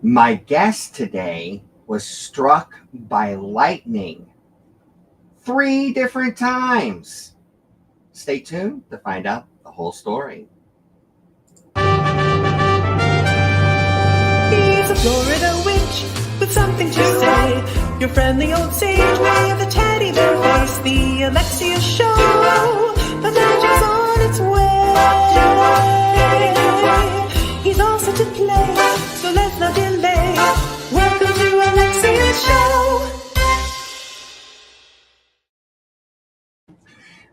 My guest today was struck by lightning 3 different times. Stay tuned to find out the whole story. He's a Florida witch with something to say. Your friendly old sage with a teddy bear face. The Alexian Show. The magic's on its way. He's all set to play, so let's not delay. Welcome to Alexian Show.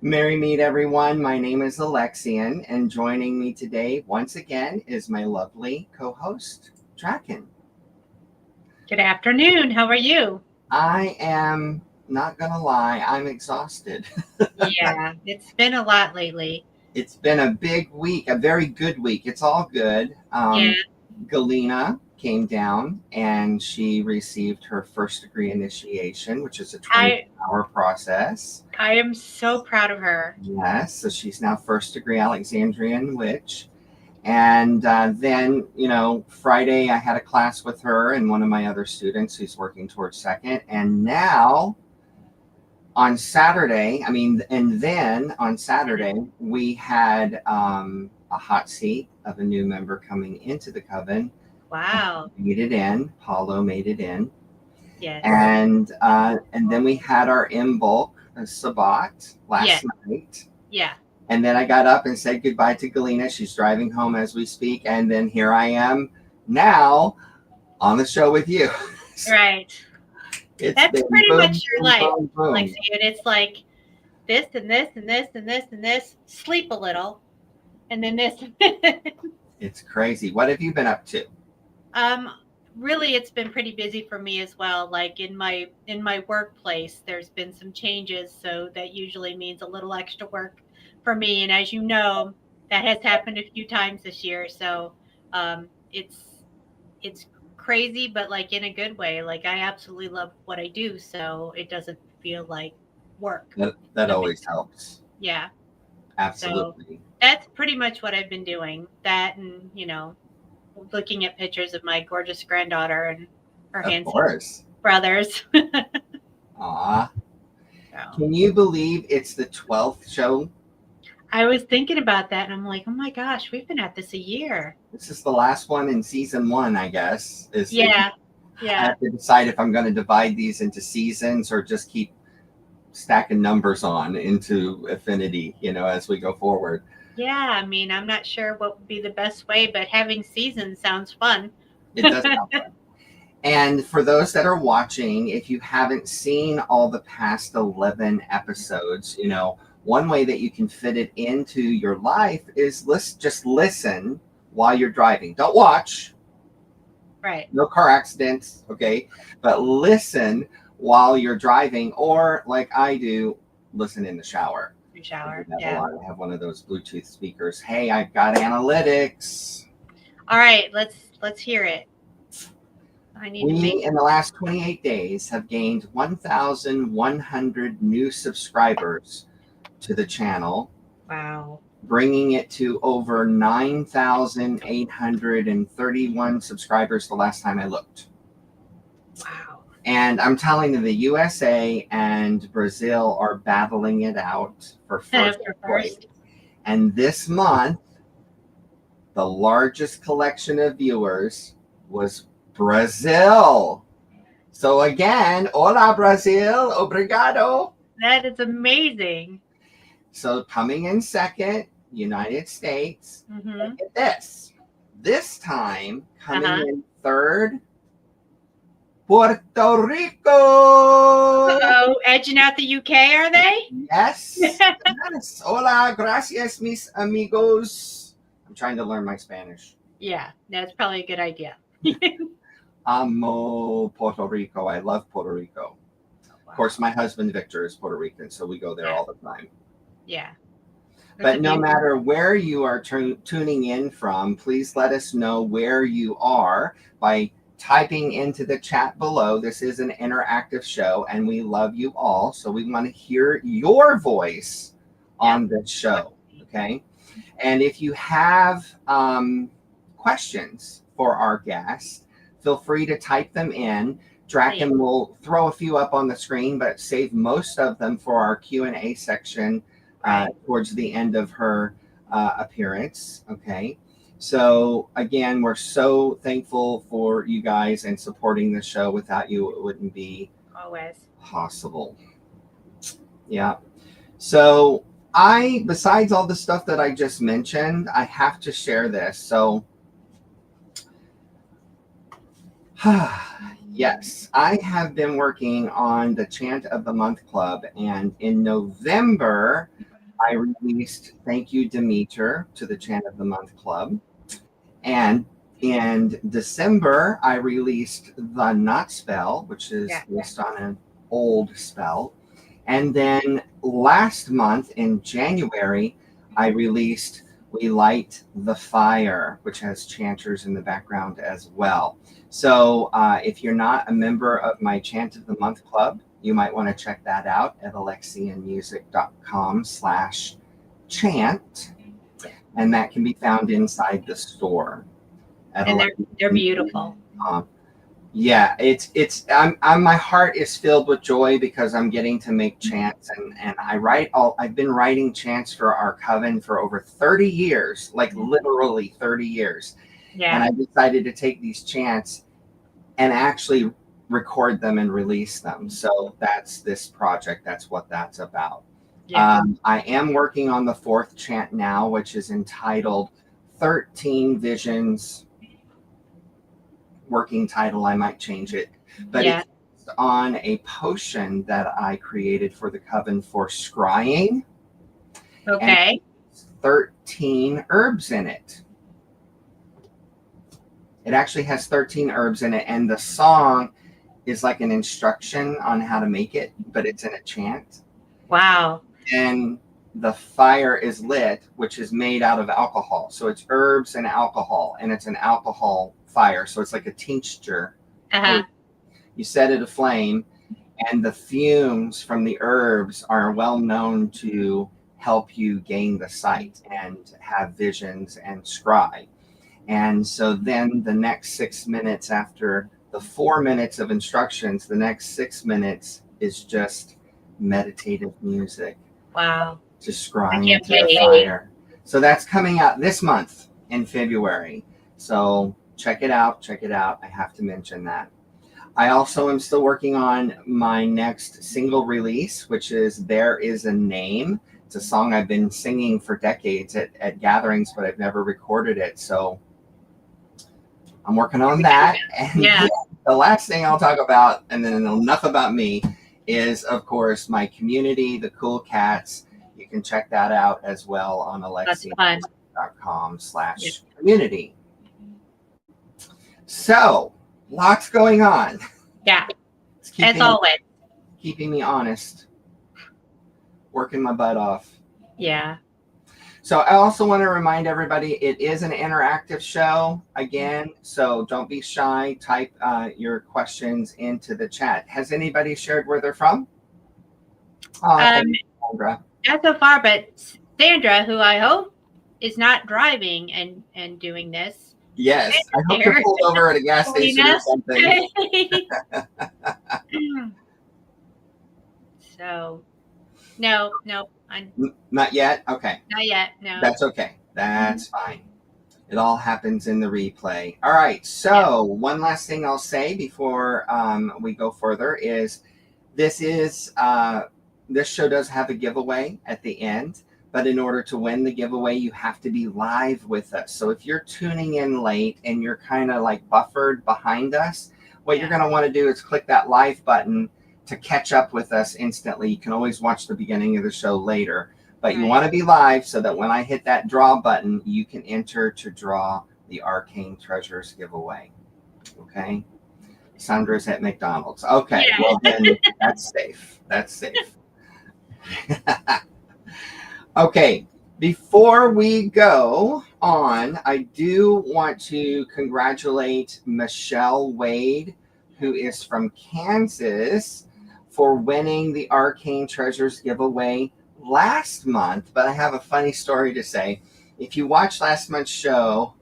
Merry meet, everyone. My name is Alexian, and joining me today once again is my lovely co-host, Draken. Good afternoon. How are you? I am not gonna lie, I'm exhausted. Yeah, it's been a lot lately. It's been a big week, a very good week. It's all good. Yeah. Galena came down and she received her first degree initiation, which is a 20-hour process. I am so proud of her. Yes, so she's now first degree Alexandrian witch. And then, Friday I had a class with her and one of my other students who's working towards second. And now on Saturday, we had a hot seat of a new member coming into the coven. Wow. Made it in. Paulo made it in. Yes. And then we had our in-bulk Sabbat last night. Yeah. And then I got up and said goodbye to Galena. She's driving home as we speak. And then here I am now on the show with you. Right. That's pretty much your life, Lexi. And it's like this and this and this and this and this. Sleep a little. And then this. It's crazy. What have you been up to? Really, it's been pretty busy for me as well. Like in my workplace, there's been some changes. So that usually means a little extra work for me. And as you know, that has happened a few times this year. So it's crazy, but like in a good way. Like I absolutely love what I do. So it doesn't feel like work. That always helps. Yeah. Absolutely. So that's pretty much what I've been doing. That and, looking at pictures of my gorgeous granddaughter and her handsome brothers. Aw. So. Can you believe it's the 12th show? I was thinking about that, and I'm like, oh my gosh, we've been at this a year. This is the last one in season 1, I guess. Yeah. I have to decide if I'm going to divide these into seasons or just keep stacking numbers on into affinity, as we go forward. Yeah, I'm not sure what would be the best way, but having seasons sounds fun. It does sound fun. And for those that are watching, if you haven't seen all the past 11 episodes, one way that you can fit it into your life is just listen while you're driving. Don't watch. Right. No car accidents, okay? But listen while you're driving, or like I do, listen in the shower. Shower. I have one of those Bluetooth speakers. Hey, I've got analytics. All right, let's hear it. In the last 28 days have gained 1,100 new subscribers to the channel. Wow. Bringing it to over 9,831 subscribers the last time I looked. Wow. And I'm telling you, the USA and Brazil are battling it out for first place. And this month, the largest collection of viewers was Brazil. So again, hola Brazil, obrigado. That is amazing. So coming in second, United States. Mm-hmm. Look at this. This time, coming in third, Puerto Rico. Uh-oh, edging out the UK, are they? Yes. Yes. Hola, gracias, mis amigos. I'm trying to learn my Spanish. Yeah, that's probably a good idea. Amo Puerto Rico. I love Puerto Rico. Oh, wow. Of course, my husband Victor is Puerto Rican, so we go there all the time. Yeah. But no matter where you are tuning in from, please let us know where you are by typing into the chat below. This is an interactive show, and we love you all. So we want to hear your voice on this show, okay? And if you have questions for our guest, feel free to type them in. Draken will throw a few up on the screen, but save most of them for our Q&A section towards the end of her appearance. Okay. So again, we're so thankful for you guys and supporting the show. Without you, it wouldn't be always possible. Yeah. So besides all the stuff that I just mentioned, I have to share this. So yes, I have been working on the Chant of the Month Club, and in November, I released Thank You, Demeter, to the Chant of the Month Club. And in December, I released the Not Spell, which is based on an old spell. And then last month in January, I released We Light the Fire, which has chanters in the background as well. So if you're not a member of my Chant of the Month Club, you might want to check that out at alexianmusic.com/chant. And that can be found inside the store. And they're beautiful. Yeah, my heart is filled with joy because I'm getting to make chants, and I've been writing chants for our coven for over 30 years, like literally 30 years. Yeah. And I decided to take these chants and actually record them and release them. So that's this project. That's what that's about. Yeah. I am working on the 4th chant now, which is entitled 13 Visions. Working title, I might change it, but it's on a potion that I created for the coven for scrying. Okay. 13 herbs in it. It actually has 13 herbs in it, and the song is like an instruction on how to make it, but it's in a chant. Wow. And the fire is lit, which is made out of alcohol. So it's herbs and alcohol, and it's an alcohol fire. So it's like a tincture. You set it aflame, and the fumes from the herbs are well known to help you gain the sight and have visions and scry. And so then the next 6 minutes after the 4 minutes of instructions, the next 6 minutes is just meditative music. Wow. Just scrying into the fire. So that's coming out this month in February. So check it out. Check it out. I have to mention that. I also am still working on my next single release, which is There Is a Name. It's a song I've been singing for decades at gatherings, but I've never recorded it. So I'm working on that. And the last thing I'll talk about, and then enough about me, is, of course, my community, the Cool Cats. You can check that out as well on alexian.com/community. So, lots going on. Yeah, as always. Keeping me honest. Working my butt off. Yeah. So I also want to remind everybody, it is an interactive show again. So don't be shy. Type your questions into the chat. Has anybody shared where they're from? Sandra. Not so far, but Sandra, who I hope is not driving and doing this. Yes, I hope you're pulled over at a gas station or something. So, no. Not yet? Okay. Not yet, no. That's okay. That's fine. It all happens in the replay. All right, so one last thing I'll say before we go further is this show does have a giveaway at the end. But in order to win the giveaway, you have to be live with us. So if you're tuning in late and you're kind of like buffered behind us, what you're going to want to do is click that live button to catch up with us instantly. You can always watch the beginning of the show later. But you want to be live so that when I hit that draw button, you can enter to draw the Arcane Treasures giveaway. Okay? Sandra's at McDonald's. Okay, well then that's safe. That's safe. Okay, before we go on, I do want to congratulate Michelle Wade, who is from Kansas, for winning the Arcane Treasures giveaway last month. But I have a funny story to say. If you watched last month's show,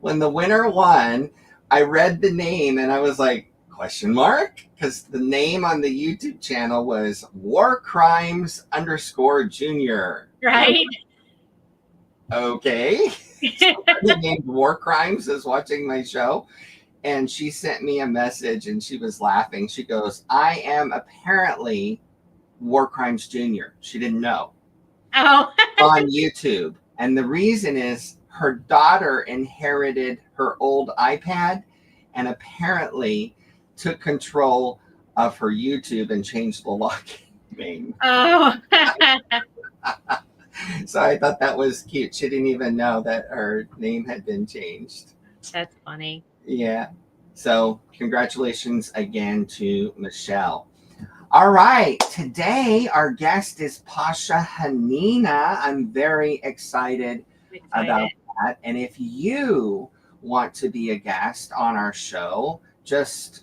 when the winner won, I read the name and I was like, question mark? Because the name on the YouTube channel was War Crimes _Junior. Right. Okay. Somebody named War Crimes is watching my show. And she sent me a message and she was laughing. She goes, I am apparently War Crimes Junior. She didn't know. Oh. On YouTube. And the reason is her daughter inherited her old iPad and apparently took control of her YouTube and changed the login name. Oh. So I thought that was cute. She didn't even know that her name had been changed. That's funny. Yeah. So congratulations again to Michelle. All right. Today our guest is Pascha Haninah. I'm very excited about that. And if you want to be a guest on our show,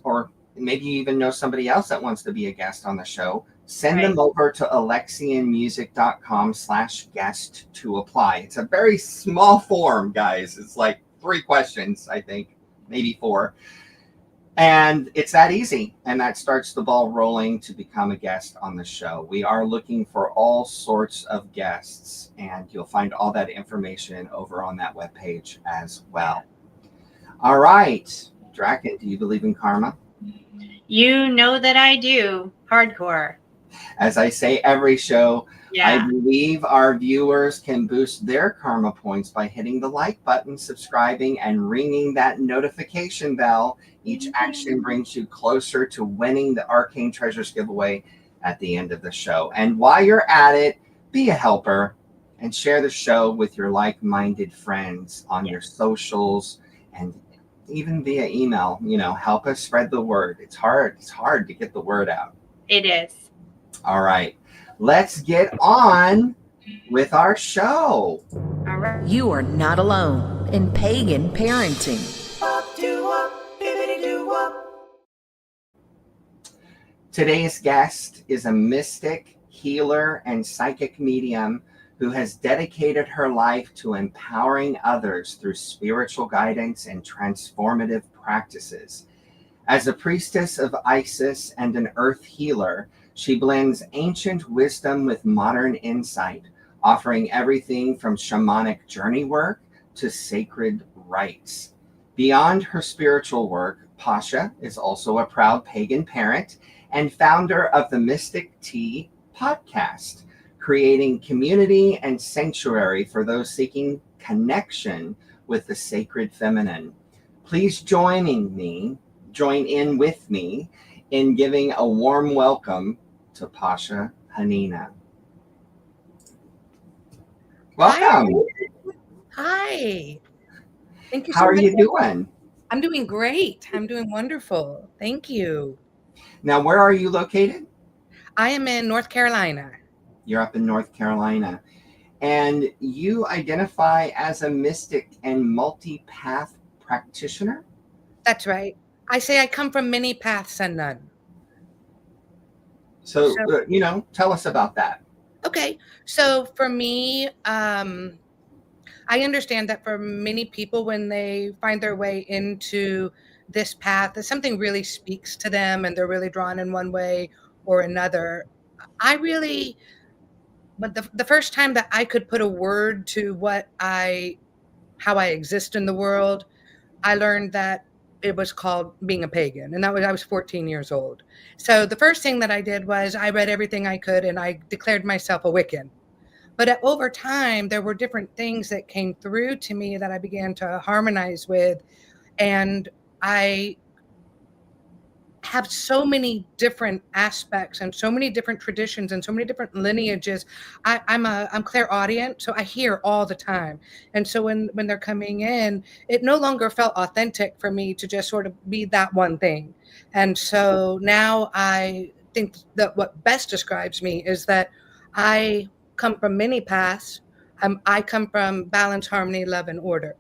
or maybe you even know somebody else that wants to be a guest on the show, send them over to alexianmusic.com/guest to apply. It's a very small form, guys. It's like 3 questions, I think, maybe 4. And it's that easy. And that starts the ball rolling to become a guest on the show. We are looking for all sorts of guests, and you'll find all that information over on that webpage as well. All right. Draken, do you believe in karma? You know that I do. Hardcore. As I say every show, Yeah. I believe our viewers can boost their karma points by hitting the like button, subscribing, and ringing that notification bell. Each action brings you closer to winning the Arcane Treasures giveaway at the end of the show. And while you're at it, be a helper and share the show with your like-minded friends on your socials and even via email. Help us spread the word. It's hard to get the word out. It is. All right. Let's get on with our show. All right. You are not alone in pagan parenting. Today's guest is a mystic, healer, and psychic medium who has dedicated her life to empowering others through spiritual guidance and transformative practices. As a priestess of Isis and an earth healer, she blends ancient wisdom with modern insight, offering everything from shamanic journey work to sacred rites. Beyond her spiritual work, Pascha is also a proud pagan parent and founder of the Mystic Tea podcast, creating community and sanctuary for those seeking connection with the sacred feminine. Please join in with me in giving a warm welcome to Pascha Haninah. Welcome. Hi. Thank you so How are much. you doing? I'm doing great. I'm doing wonderful. Thank you. Now, where are you located? I am in North Carolina. You're up in North Carolina. And you identify as a mystic and multi-path practitioner? That's right. I say I come from many paths and none. So tell us about that. Okay. So for me, I understand that for many people, when they find their way into this path, that something really speaks to them and they're really drawn in one way or another. But the first time that I could put a word to how I exist in the world, I learned that it was called being a pagan, and I was 14 years old. So the first thing that I did was I read everything I could, and I declared myself a Wiccan. But over time, there were different things that came through to me that I began to harmonize with, and I have so many different aspects and so many different traditions and so many different lineages. I'm clairaudient, so I hear all the time. And so when they're coming in, it no longer felt authentic for me to just sort of be that one thing. And so now I think that what best describes me is that I come from many paths. I come from balance, harmony, love, and order.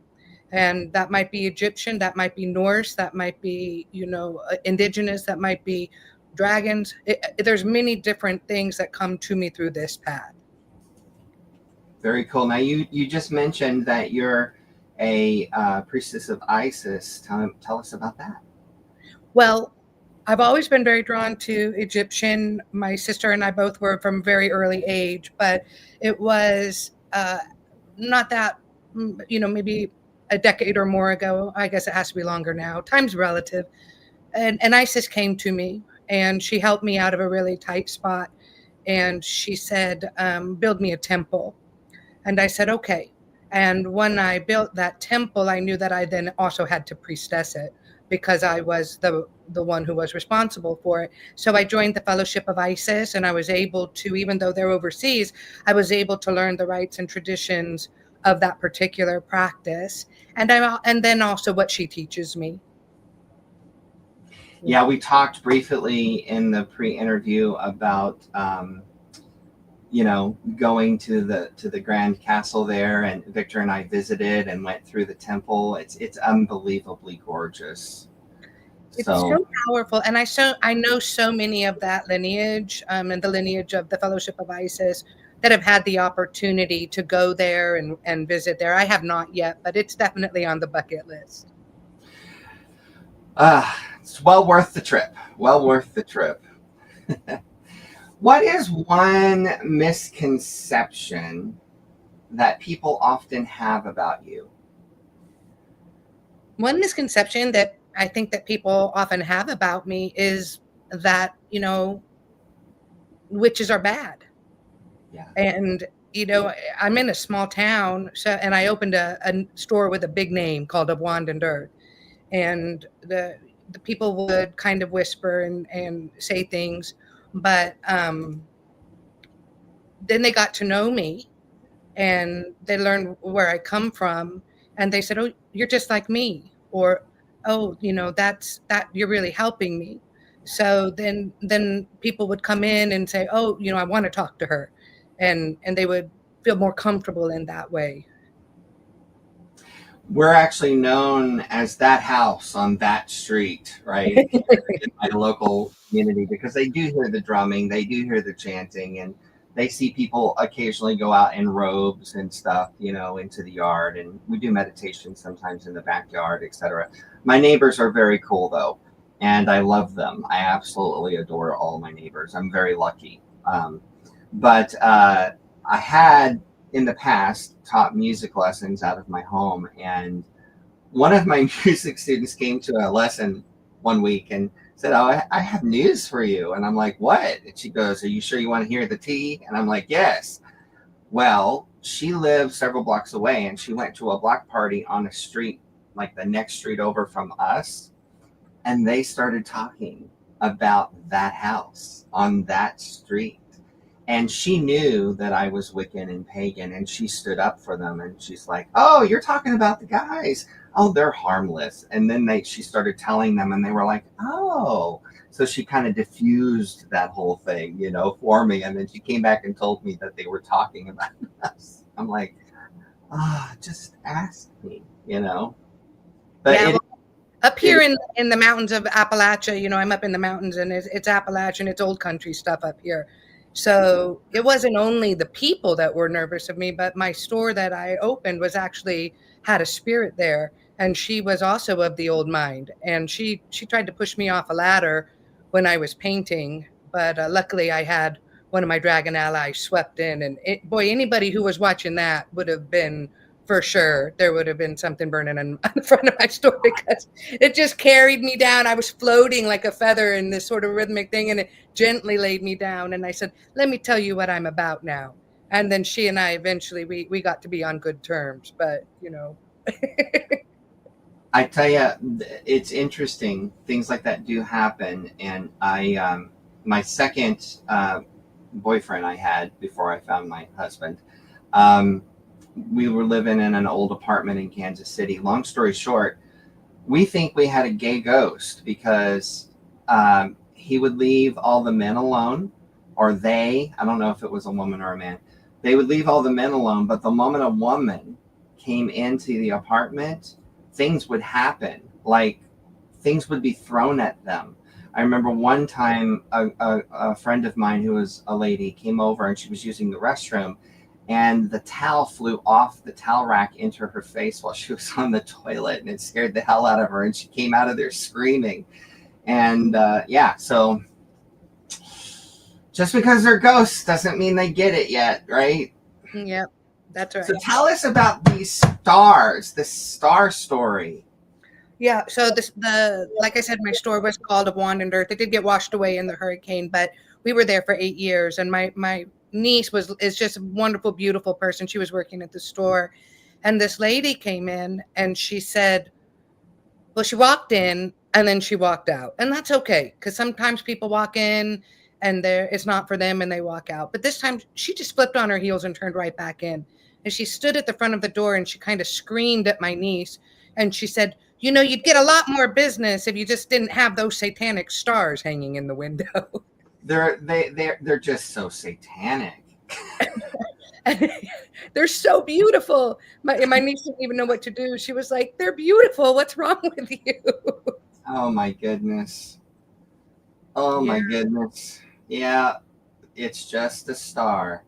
And that might be Egyptian, that might be Norse, that might be, indigenous, that might be dragons. There's many different things that come to me through this path. Very cool. Now, you just mentioned that you're a priestess of Isis. Tell us about that. Well, I've always been very drawn to Egyptian. My sister and I both were from a very early age, but it was not that, maybe a decade or more ago. I guess it has to be longer now. Time's relative. And Isis came to me and she helped me out of a really tight spot. And she said, build me a temple. And I said, okay. And when I built that temple, I knew that I then also had to priestess it because I was the one who was responsible for it. So I joined the Fellowship of Isis, and I was able to, even though they're overseas, I was able to learn the rites and traditions of that particular practice. And then also what she teaches me. Yeah, we talked briefly in the pre-interview about going to the Grand Castle there, and Victor and I visited and went through the temple. It's unbelievably gorgeous. It's so powerful, and I know so many of that lineage, and the lineage of the Fellowship of Isis that have had the opportunity to go there and visit there. I have not yet, but it's definitely on the bucket list. It's well worth the trip. Well worth the trip. What is one misconception that people often have about you? One misconception that I think that people often have about me is that, witches are bad. Yeah. And, I'm in a small town, and I opened a store with a big name called Of Wand and Earth. And the people would kind of whisper and say things, but then they got to know me and they learned where I come from, and they said, oh, you're just like me, or oh, that's you're really helping me. So then people would come in and say, oh, I want to talk to her, and they would feel more comfortable in that way. We're actually known as that house on that street, right? In my local community, because they do hear the drumming, they do hear the chanting, and they see people occasionally go out in robes and stuff, into the yard, and we do meditation sometimes in the backyard, etc. My neighbors are very cool though, and I love them. I absolutely adore all my neighbors. I'm very lucky. But I had in the past taught music lessons out of my home, and one of my music students came to a lesson one week and said, oh, I have news for you. And I'm like, what? And she goes, are you sure you want to hear the tea? And I'm like, yes. Well, she lives several blocks away, and she went to a block party on a street, like the next street over from us, and they started talking about that house on that street. And she knew that I was Wiccan and Pagan, and she stood up for them. And she's like, oh, you're talking about the guys. Oh, they're harmless. And then she started telling them, and they were like, oh. So she kind of diffused that whole thing, for me. And then she came back and told me that they were talking about us. I'm like, just ask me, But yeah, up here in the mountains of Appalachia, I'm up in the mountains, and it's Appalachian, it's old country stuff up here. So it wasn't only the people that were nervous of me, but my store that I opened had a spirit there, and she was also of the old mind. And she tried to push me off a ladder when I was painting, but luckily I had one of my dragon allies swept in, and anybody who was watching that would have been, for sure, there would have been something burning in front of my store, because it just carried me down. I was floating like a feather in this sort of rhythmic thing, and it gently laid me down. And I said, let me tell you what I'm about now. And then she and I eventually, we got to be on good terms, but I tell you, it's interesting. Things like that do happen. And my second boyfriend I had before I found my husband, we were living in an old apartment in Kansas City. Long story short, we think we had a gay ghost because he would leave all the men alone, or I don't know if it was a woman or a man. They would leave all the men alone, but the moment a woman came into the apartment, things would happen. Like things would be thrown at them. I remember one time a friend of mine who was a lady came over, and she was using the restroom, and the towel flew off the towel rack into her face while she was on the toilet, and it scared the hell out of her, and she came out of there screaming. And so just because they're ghosts doesn't mean they get it yet, right? Yep, that's right. So tell us about these stars, this star story. Yeah, so like I said, my store was called Of Wand and Earth. It did get washed away in the hurricane, but we were there for 8 years, and my niece is just a wonderful, beautiful person. She was working at the store, and this lady came in, and she said, well, she walked in and then she walked out, and that's okay, because sometimes people walk in and it's not for them and they walk out. But this time she just flipped on her heels and turned right back in, and she stood at the front of the door and she kind of screamed at my niece, and she said, you know, you'd get a lot more business if you just didn't have those satanic stars hanging in the window. They're just so satanic. They're so beautiful. My niece didn't even know what to do. She was like, they're beautiful. What's wrong with you? Oh my goodness. Oh my goodness. Yeah, it's just a star.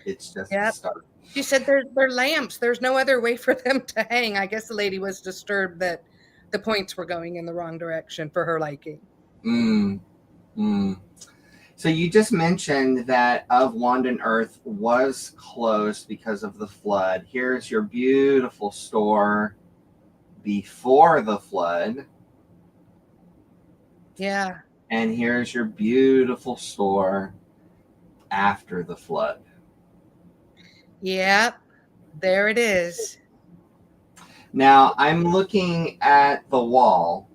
It's just a star. She said they're lamps. There's no other way for them to hang. I guess the lady was disturbed that the points were going in the wrong direction for her liking. So you just mentioned that Of Wand and Earth was closed because of the flood. Here's your beautiful store before the flood. Yeah. And here's your beautiful store after the flood. Yep. There it is. Now I'm looking at the wall.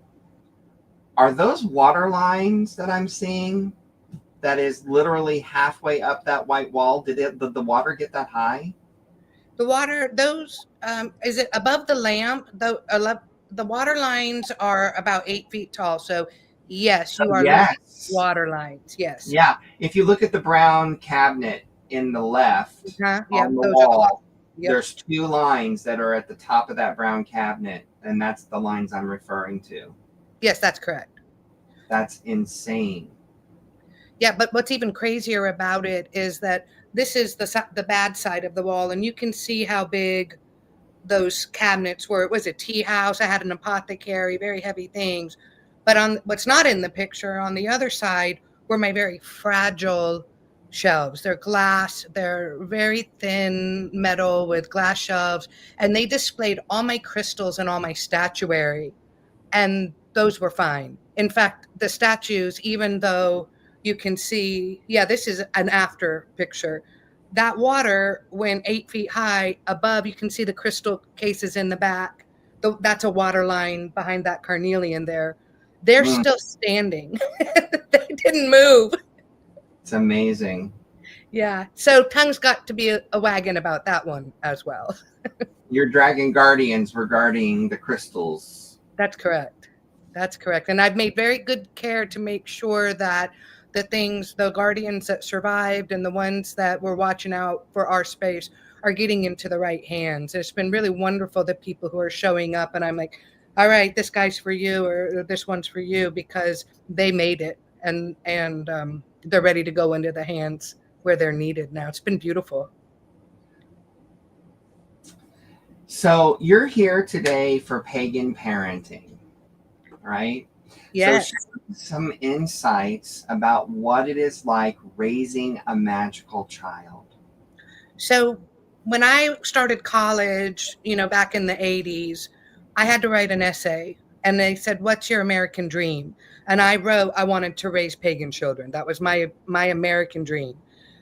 Are those water lines that I'm seeing? That is literally halfway up that white wall. Did the water get that high? The water, those, is it above the lamp? The water lines are about 8 feet tall. So yes, you are looking at water lines. Yes. Yeah. If you look at the brown cabinet in the left on the wall, there's 2 lines that are at the top of that brown cabinet, and that's the lines I'm referring to. Yes, that's correct. That's insane. Yeah, but what's even crazier about it is that this is the bad side of the wall, and you can see how big those cabinets were. It was a tea house. I had an apothecary, very heavy things. But on what's not in the picture, on the other side, were my very fragile shelves. They're glass. They're very thin metal with glass shelves, and they displayed all my crystals and all my statuary, and those were fine. In fact, the statues, even though you can see, this is an after picture. That water went 8 feet high above. You can see the crystal cases in the back. That's a water line behind that carnelian there. They're still standing. They didn't move. It's amazing. Yeah. So tongues got to be a wagon about that one as well. Your dragon guardians were guarding the crystals. That's correct. That's correct. And I've made very good care to make sure that the guardians that survived and the ones that were watching out for our space are getting into the right hands. It's been really wonderful, the people who are showing up, and I'm like, all right, this guy's for you, or this one's for you, because they made it, and they're ready to go into the hands where they're needed now. It's been beautiful. So you're here today for pagan parenting, right? Yes. So some insights about what it is like raising a magical child. So when I started college, back in the 80s, I had to write an essay, and they said, what's your American dream? And I wrote, I wanted to raise pagan children. That was my American dream.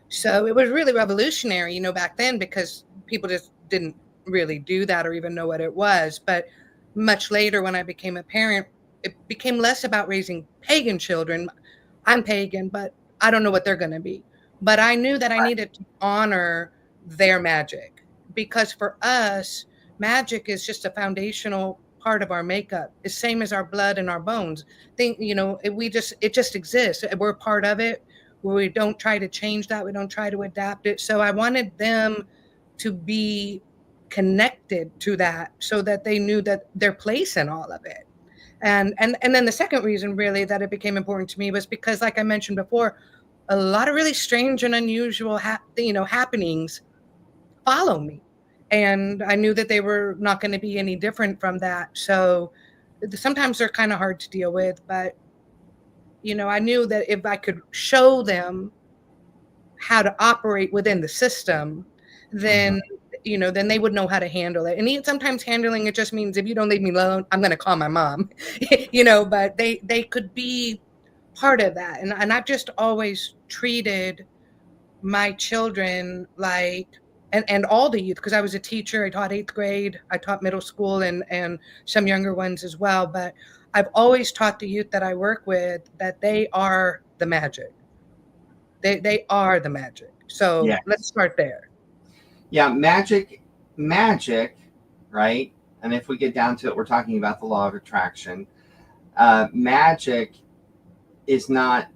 So it was really revolutionary, back then, because people just didn't really do that or even know what it was. But much later, when I became a parent, it became less about raising pagan children. I'm pagan, but I don't know what they're going to be. But I knew that I needed to honor their magic, because for us, magic is just a foundational part of our makeup. It's same as our blood and our bones. It just exists. We're part of it. We don't try to change that. We don't try to adapt it. So I wanted them to be connected to that, so that they knew that their place in all of it. And then the second reason really that it became important to me was because, like I mentioned before, a lot of really strange and unusual happenings follow me, and I knew that they were not going to be any different from that. So sometimes they're kind of hard to deal with, but I knew that if I could show them how to operate within the system, then then they would know how to handle it. And sometimes handling it just means, if you don't leave me alone, I'm going to call my mom. But they could be part of that. And I've just always treated my children like, and all the youth, because I was a teacher. I taught 8th grade, I taught middle school, and some younger ones as well. But I've always taught the youth that I work with that they are the magic. They are the magic. So Yes. Let's start there. Yeah, magic, right? And if we get down to it, we're talking about the law of attraction. Magic is not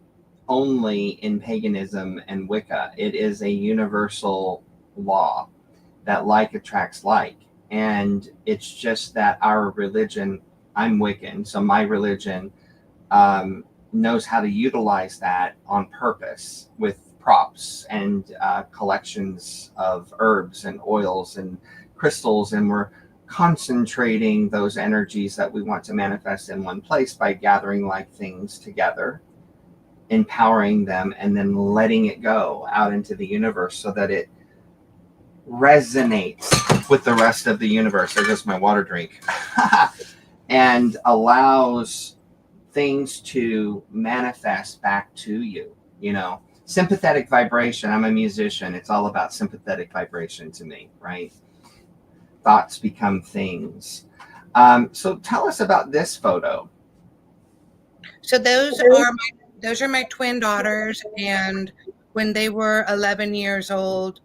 only in paganism and Wicca. It is a universal law that like attracts like. And it's just that our religion, I'm Wiccan, so my religion knows how to utilize that on purpose with props and collections of herbs and oils and crystals, and we're concentrating those energies that we want to manifest in one place by gathering like things together, empowering them, and then letting it go out into the universe so that it resonates with the rest of the universe. There goes my water drink. And allows things to manifest back to you. Sympathetic vibration. I'm a musician. It's all about sympathetic vibration to me, right? Thoughts become things. So tell us about this photo. So those are my twin daughters, and when they were 11 years old.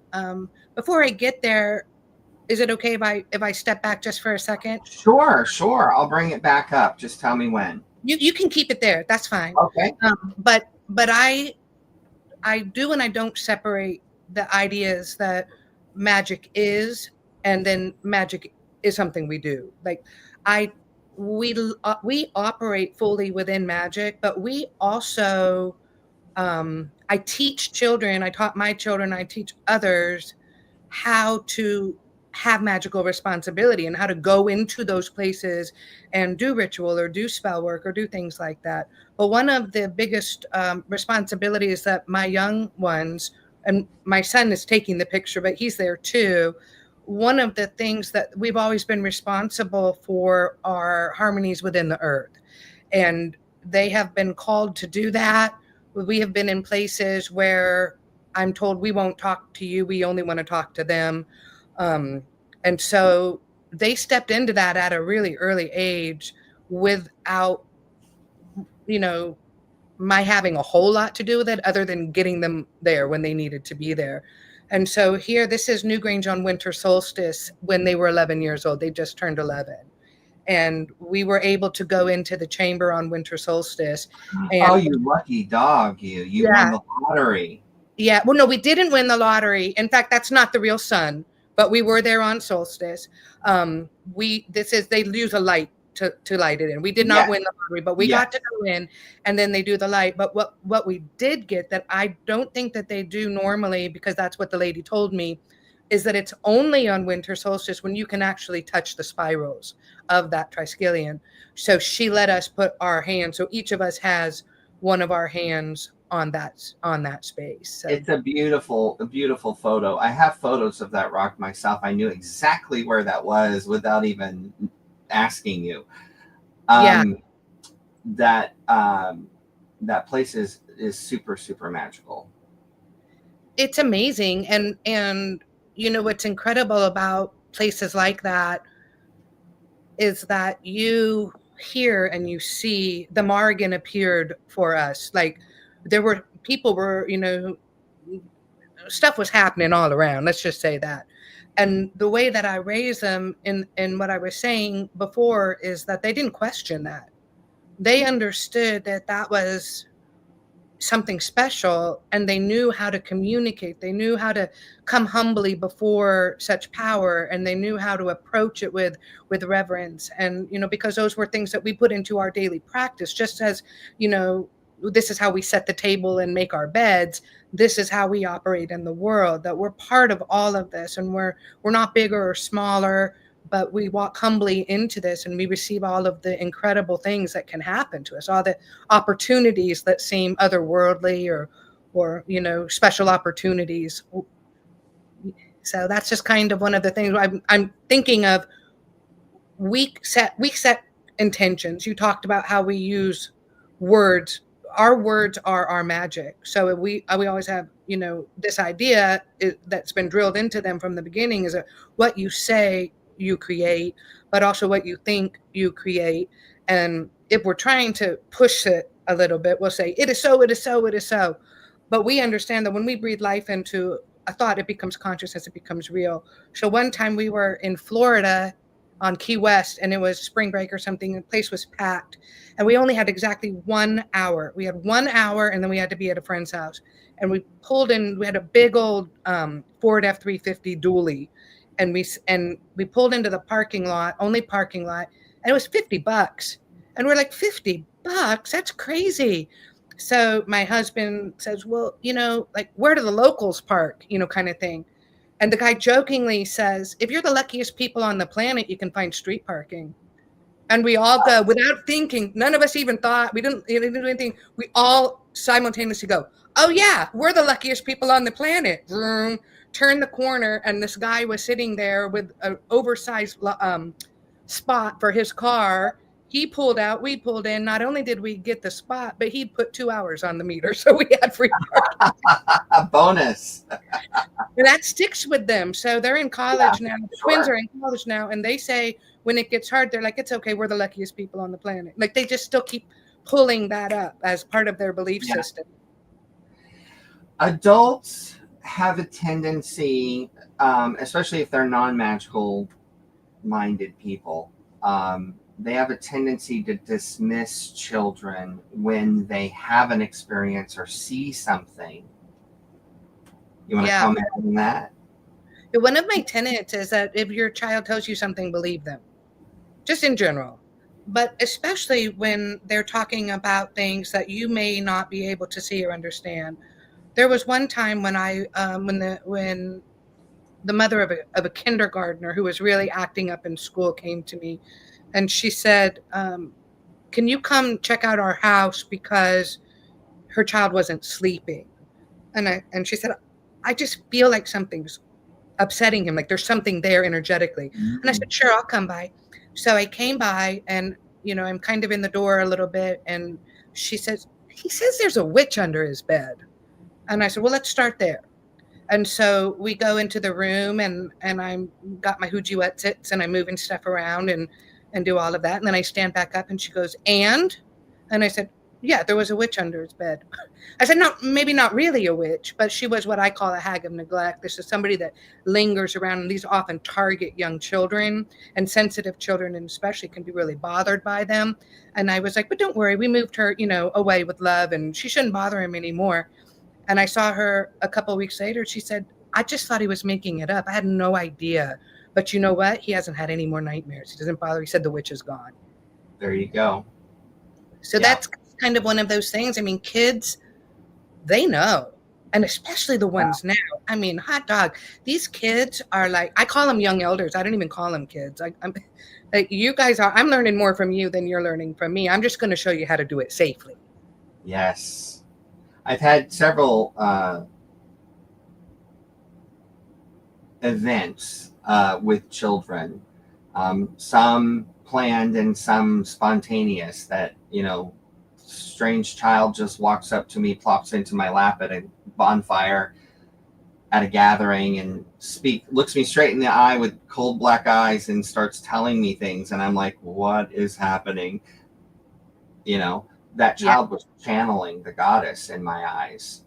Before I get there, is it okay if I step back just for a second? Sure. I'll bring it back up. Just tell me when. You can keep it there. That's fine. Okay. But I do and I don't separate the ideas that magic is, and then magic is something we do. Like we operate fully within magic, but we also I teach children. I taught my children. I teach others how to have magical responsibility and how to go into those places and do ritual or do spell work or do things like that. But one of the biggest responsibilities that my young ones, and my son is taking the picture, but he's there too. One of the things that we've always been responsible for are harmonies within the earth. And they have been called to do that. We have been in places where I'm told we won't talk to you. We only want to talk to them. And so they stepped into that at a really early age without, my having a whole lot to do with it other than getting them there when they needed to be there. And so here, this is Newgrange on winter solstice when they were 11 years old. They just turned 11. And we were able to go into the chamber on winter solstice. And, oh, you lucky dog, you won the lottery. Yeah. Well, no, we didn't win the lottery. In fact, that's not the real sun, but we were there on solstice. They use a light to light it in. We did not win the lottery, but we got to go in, and then they do the light. But what we did get that I don't think that they do normally, because that's what the lady told me, is that it's only on winter solstice when you can actually touch the spirals of that triskelion. So she let us put our hands. So each of us has one of our hands on that space. So. It's a beautiful photo. I have photos of that rock myself. I knew exactly where that was without even asking you. That place is super, super magical. It's amazing. And what's incredible about places like that is that you hear and you see the Morrigan appeared for us. Like people were, stuff was happening all around. Let's just say that. And the way that I raised them in what I was saying before is that they didn't question that. They understood that was something special, and they knew how to communicate. They knew how to come humbly before such power, and they knew how to approach it with reverence. And, because those were things that we put into our daily practice, just as, this is how we set the table and make our beds. This is how we operate in the world, that we're part of all of this, and we're not bigger or smaller, but we walk humbly into this, and we receive all of the incredible things that can happen to us, all the opportunities that seem otherworldly or special opportunities. So that's just kind of one of the things I'm thinking of. Week set intentions. You talked about how we use words. Our words are our magic. So we always have, this idea that's been drilled into them from the beginning, is that what you say you create, but also what you think you create. And if we're trying to push it a little bit, we'll say, it is so, it is so, it is so. But we understand that when we breathe life into a thought, it becomes consciousness, it becomes real. So one time we were in Florida on Key West, and it was spring break or something. The place was packed, and we only had exactly 1 hour. We had 1 hour, and then we had to be at a friend's house. And we pulled in. We had a big old Ford F-350 dually, and we pulled into the parking lot, only parking lot, and it was $50. And we're like, $50? That's crazy. So my husband says, well, like, where do the locals park? Kind of thing. And the guy jokingly says, if you're the luckiest people on the planet, you can find street parking. And we all go, without thinking, none of us even thought, we didn't do anything. We all simultaneously go, oh yeah, we're the luckiest people on the planet. Vroom, turn the corner, and this guy was sitting there with an oversized spot for his car. He pulled out, we pulled in. Not only did we get the spot, but he'd put 2 hours on the meter, so we had free parking. A bonus. And that sticks with them. So they're in college now. The twins are in college now, and they say when it gets hard, they're like, it's okay, we're the luckiest people on the planet. Like, they just still keep pulling that up as part of their belief system. Adults have a tendency, especially if they're non-magical minded people, they have a tendency to dismiss children when they have an experience or see something. You want to comment on that? One of my tenets is that if your child tells you something, believe them. Just in general. But especially when they're talking about things that you may not be able to see or understand. There was one time when when the mother of a kindergartner who was really acting up in school came to me, and she said, can you come check out our house because her child wasn't sleeping? And she said, I just feel like something's upsetting him, like there's something there energetically. Mm-hmm. And I said, sure, I'll come by. So I came by, and I'm kind of in the door a little bit, and she says, he says there's a witch under his bed. And I said, well, let's start there. And so we go into the room, and I got my hooji-wetsits, and I'm moving stuff around and do all of that. And then I stand back up, and she goes, and I said, yeah, there was a witch under his bed. I said, no, maybe not really a witch, but she was what I call a hag of neglect. This is somebody that lingers around, and these often target young children, and sensitive children, and especially can be really bothered by them. And I was like, but don't worry, we moved her, away with love, and she shouldn't bother him anymore. And I saw her a couple of weeks later. She said, I just thought he was making it up. I had no idea. But you know what? He hasn't had any more nightmares. He doesn't bother. He said the witch is gone. There you go. So that's kind of one of those things. I mean, kids, they know. And especially the ones now. I mean, hot dog. These kids are like, I call them young elders. I don't even call them kids. I'm like, you guys are, I'm learning more from you than you're learning from me. I'm just going to show you how to do it safely. Yes. I've had several events with children, some planned and some spontaneous, that, strange child just walks up to me, plops into my lap at a bonfire at a gathering, and looks me straight in the eye with cold black eyes and starts telling me things. And I'm like, what is happening? That child was channeling the goddess in my eyes.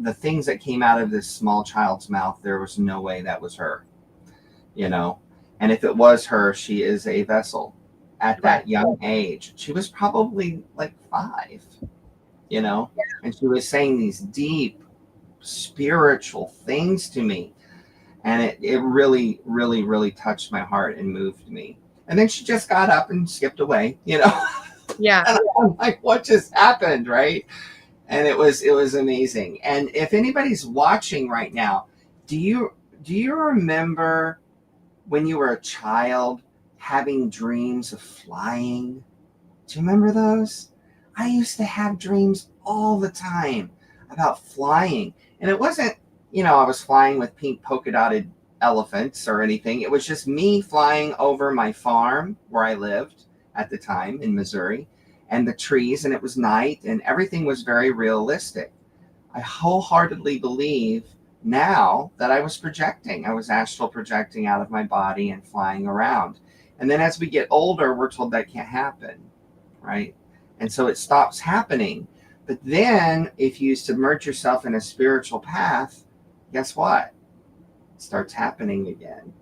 The things that came out of this small child's mouth, there was no way that was her, and if it was her, she is a vessel at that young age. She was probably like 5, and she was saying these deep spiritual things to me. And it really, really, really touched my heart and moved me. And then she just got up and skipped away, Yeah. And I'm like, what just happened, right? And it was amazing. And if anybody's watching right now, do you remember when you were a child having dreams of flying? Do you remember those? I used to have dreams all the time about flying. And it wasn't, I was flying with pink polka dotted elephants or anything. It was just me flying over my farm where I lived at the time in Missouri, and the trees, and it was night, and everything was very realistic. I wholeheartedly believe now that I was projecting. I was astral projecting out of my body and flying around. And then as we get older, we're told that can't happen, right? And so it stops happening. But then if you submerge yourself in a spiritual path, guess what? It starts happening again,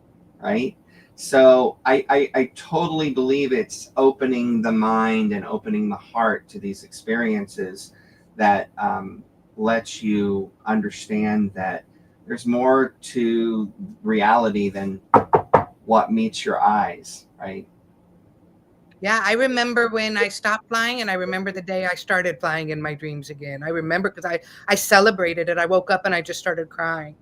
right? So I totally believe it's opening the mind and opening the heart to these experiences that lets you understand that there's more to reality than what meets your eyes, right? Yeah, I remember when I stopped flying, and I remember the day I started flying in my dreams again. I remember because I celebrated it. I woke up and I just started crying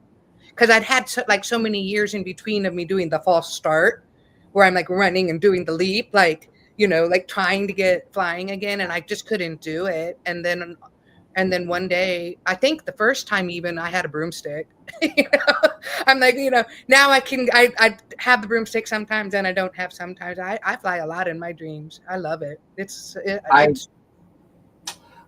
because I'd had so many years in between of me doing the false start, where I'm like running and doing the leap, like trying to get flying again, and I just couldn't do it. And then one day, I think the first time even, I had a broomstick. I'm like, now I have the broomstick sometimes and I don't have sometimes. I fly a lot in my dreams. I love it.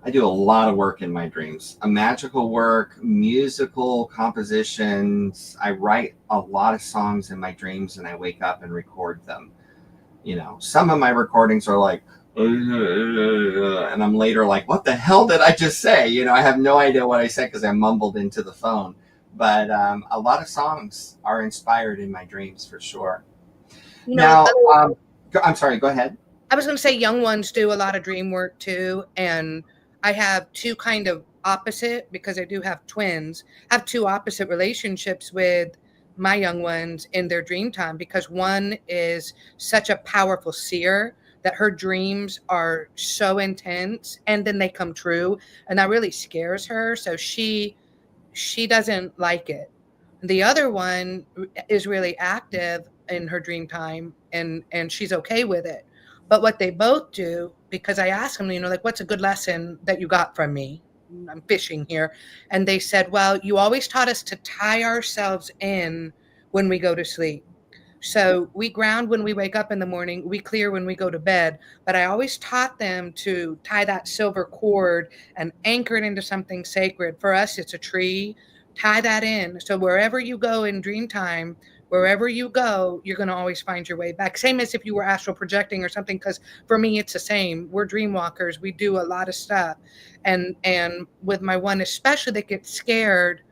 I do a lot of work in my dreams. A magical work, musical compositions. I write a lot of songs in my dreams and I wake up and record them. Some of my recordings are like, and I'm later like, what the hell did I just say? I have no idea what I said because I mumbled into the phone. But a lot of songs are inspired in my dreams for sure. Now, I'm sorry, go ahead. I was going to say young ones do a lot of dream work too. And I have two kind of opposite, because I do have twins, I have two opposite relationships with my young ones in their dream time, because one is such a powerful seer that her dreams are so intense and then they come true, and that really scares her. So she doesn't like it. The other one is really active in her dream time, and she's okay with it. But what they both do, because I asked them, like, what's a good lesson that you got from me? I'm fishing here. And they said, well, you always taught us to tie ourselves in when we go to sleep. So we ground when we wake up in the morning, we clear when we go to bed. But I always taught them to tie that silver cord and anchor it into something sacred. For us, it's a tree. Tie that in. So wherever you go in dream time, wherever you go, you're going to always find your way back. Same as if you were astral projecting or something, because for me, it's the same. We're dream walkers. We do a lot of stuff. And with my one, especially, that gets scared.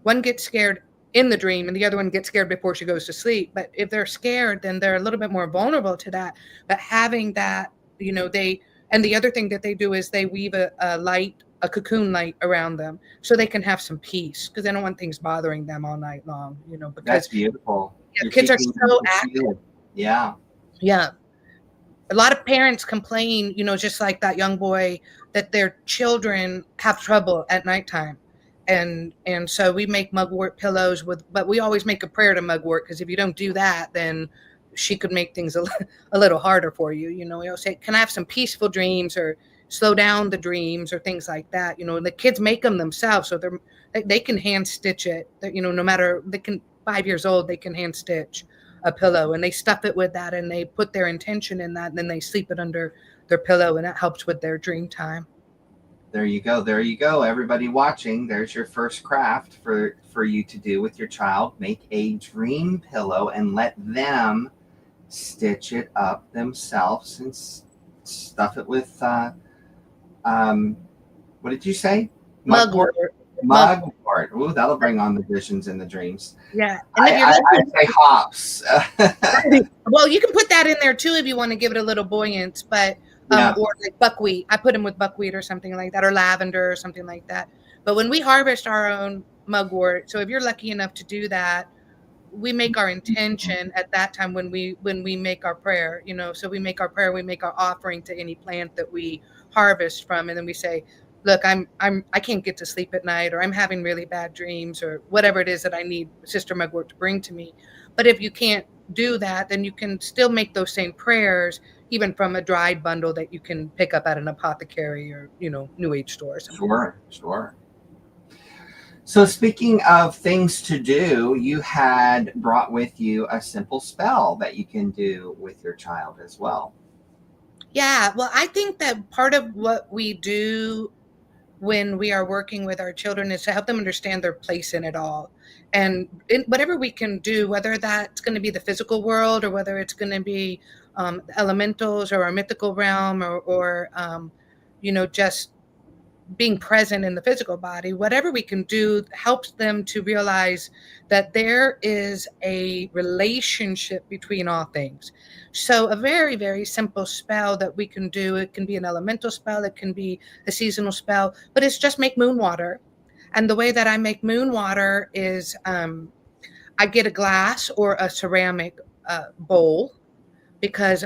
One gets scared in the dream and the other one gets scared before she goes to sleep. But if they're scared, then they're a little bit more vulnerable to that. But having that, and the other thing that they do is they weave a cocoon light around them so they can have some peace, because they don't want things bothering them all night long, because that's beautiful. Yeah, kids are so active. Yeah. A lot of parents complain, just like that young boy, that their children have trouble at nighttime. And so we make mugwort pillows but we always make a prayer to mugwort, because if you don't do that, then she could make things a little harder for you. We always say, can I have some peaceful dreams, or slow down the dreams, or things like that. And the kids make them themselves, so they can hand stitch it. No matter, 5 years old, they can hand stitch a pillow, and they stuff it with that, and they put their intention in that, and then they sleep it under their pillow, and that helps with their dream time. There you go. Everybody watching, there's your first craft for you to do with your child. Make a dream pillow and let them stitch it up themselves and stuff it with what did you say? Mugwort. Ooh, that'll bring on the visions and the dreams. Yeah. And I say hops. Well, you can put that in there too if you want to give it a little buoyance, but or like buckwheat. I put them with buckwheat or something like that, or lavender or something like that. But when we harvest our own mugwort, so if you're lucky enough to do that, we make our intention at that time when we make our prayer, so we make our prayer, we make our offering to any plant that we harvest from, and then we say, look, I can't get to sleep at night, or I'm having really bad dreams, or whatever it is that I need Sister Mugwort to bring to me. But if you can't do that, then you can still make those same prayers, even from a dried bundle that you can pick up at an apothecary or, New Age store or something. Sure. So speaking of things to do, you had brought with you a simple spell that you can do with your child as well. Yeah, well, I think that part of what we do when we are working with our children is to help them understand their place in it all. And whatever we can do, whether that's going to be the physical world or whether it's going to be elementals or our mythical realm or just being present in the physical body, whatever we can do helps them to realize that there is a relationship between all things. So a very, very simple spell that we can do, it can be an elemental spell, it can be a seasonal spell, but it's just make moon water. And the way that I make moon water is I get a glass or a ceramic bowl, because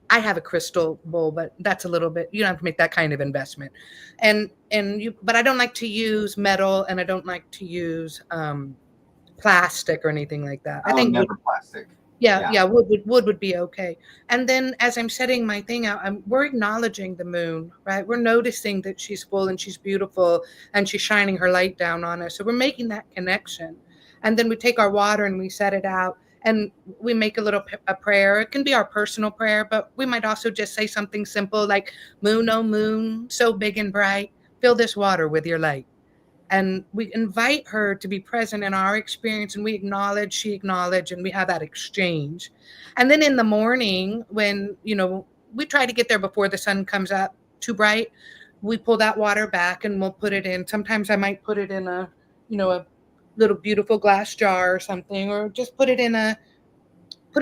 I have a crystal bowl, but that's a little bit, you don't have to make that kind of investment. But I don't like to use metal, and I don't like to use plastic or anything like that. I think never plastic. Yeah, wood would be okay. And then as I'm setting my thing out, we're acknowledging the moon, right? We're noticing that she's full and she's beautiful and she's shining her light down on us. So we're making that connection. And then we take our water and we set it out. And we make a prayer. It can be our personal prayer, but we might also just say something simple like, moon, oh moon, so big and bright, fill this water with your light. And we invite her to be present in our experience, and we acknowledge, she acknowledge, and we have that exchange. And then in the morning, when, we try to get there before the sun comes up too bright, we pull that water back and we'll put it in. Sometimes I might put it in a little beautiful glass jar or something, or just put it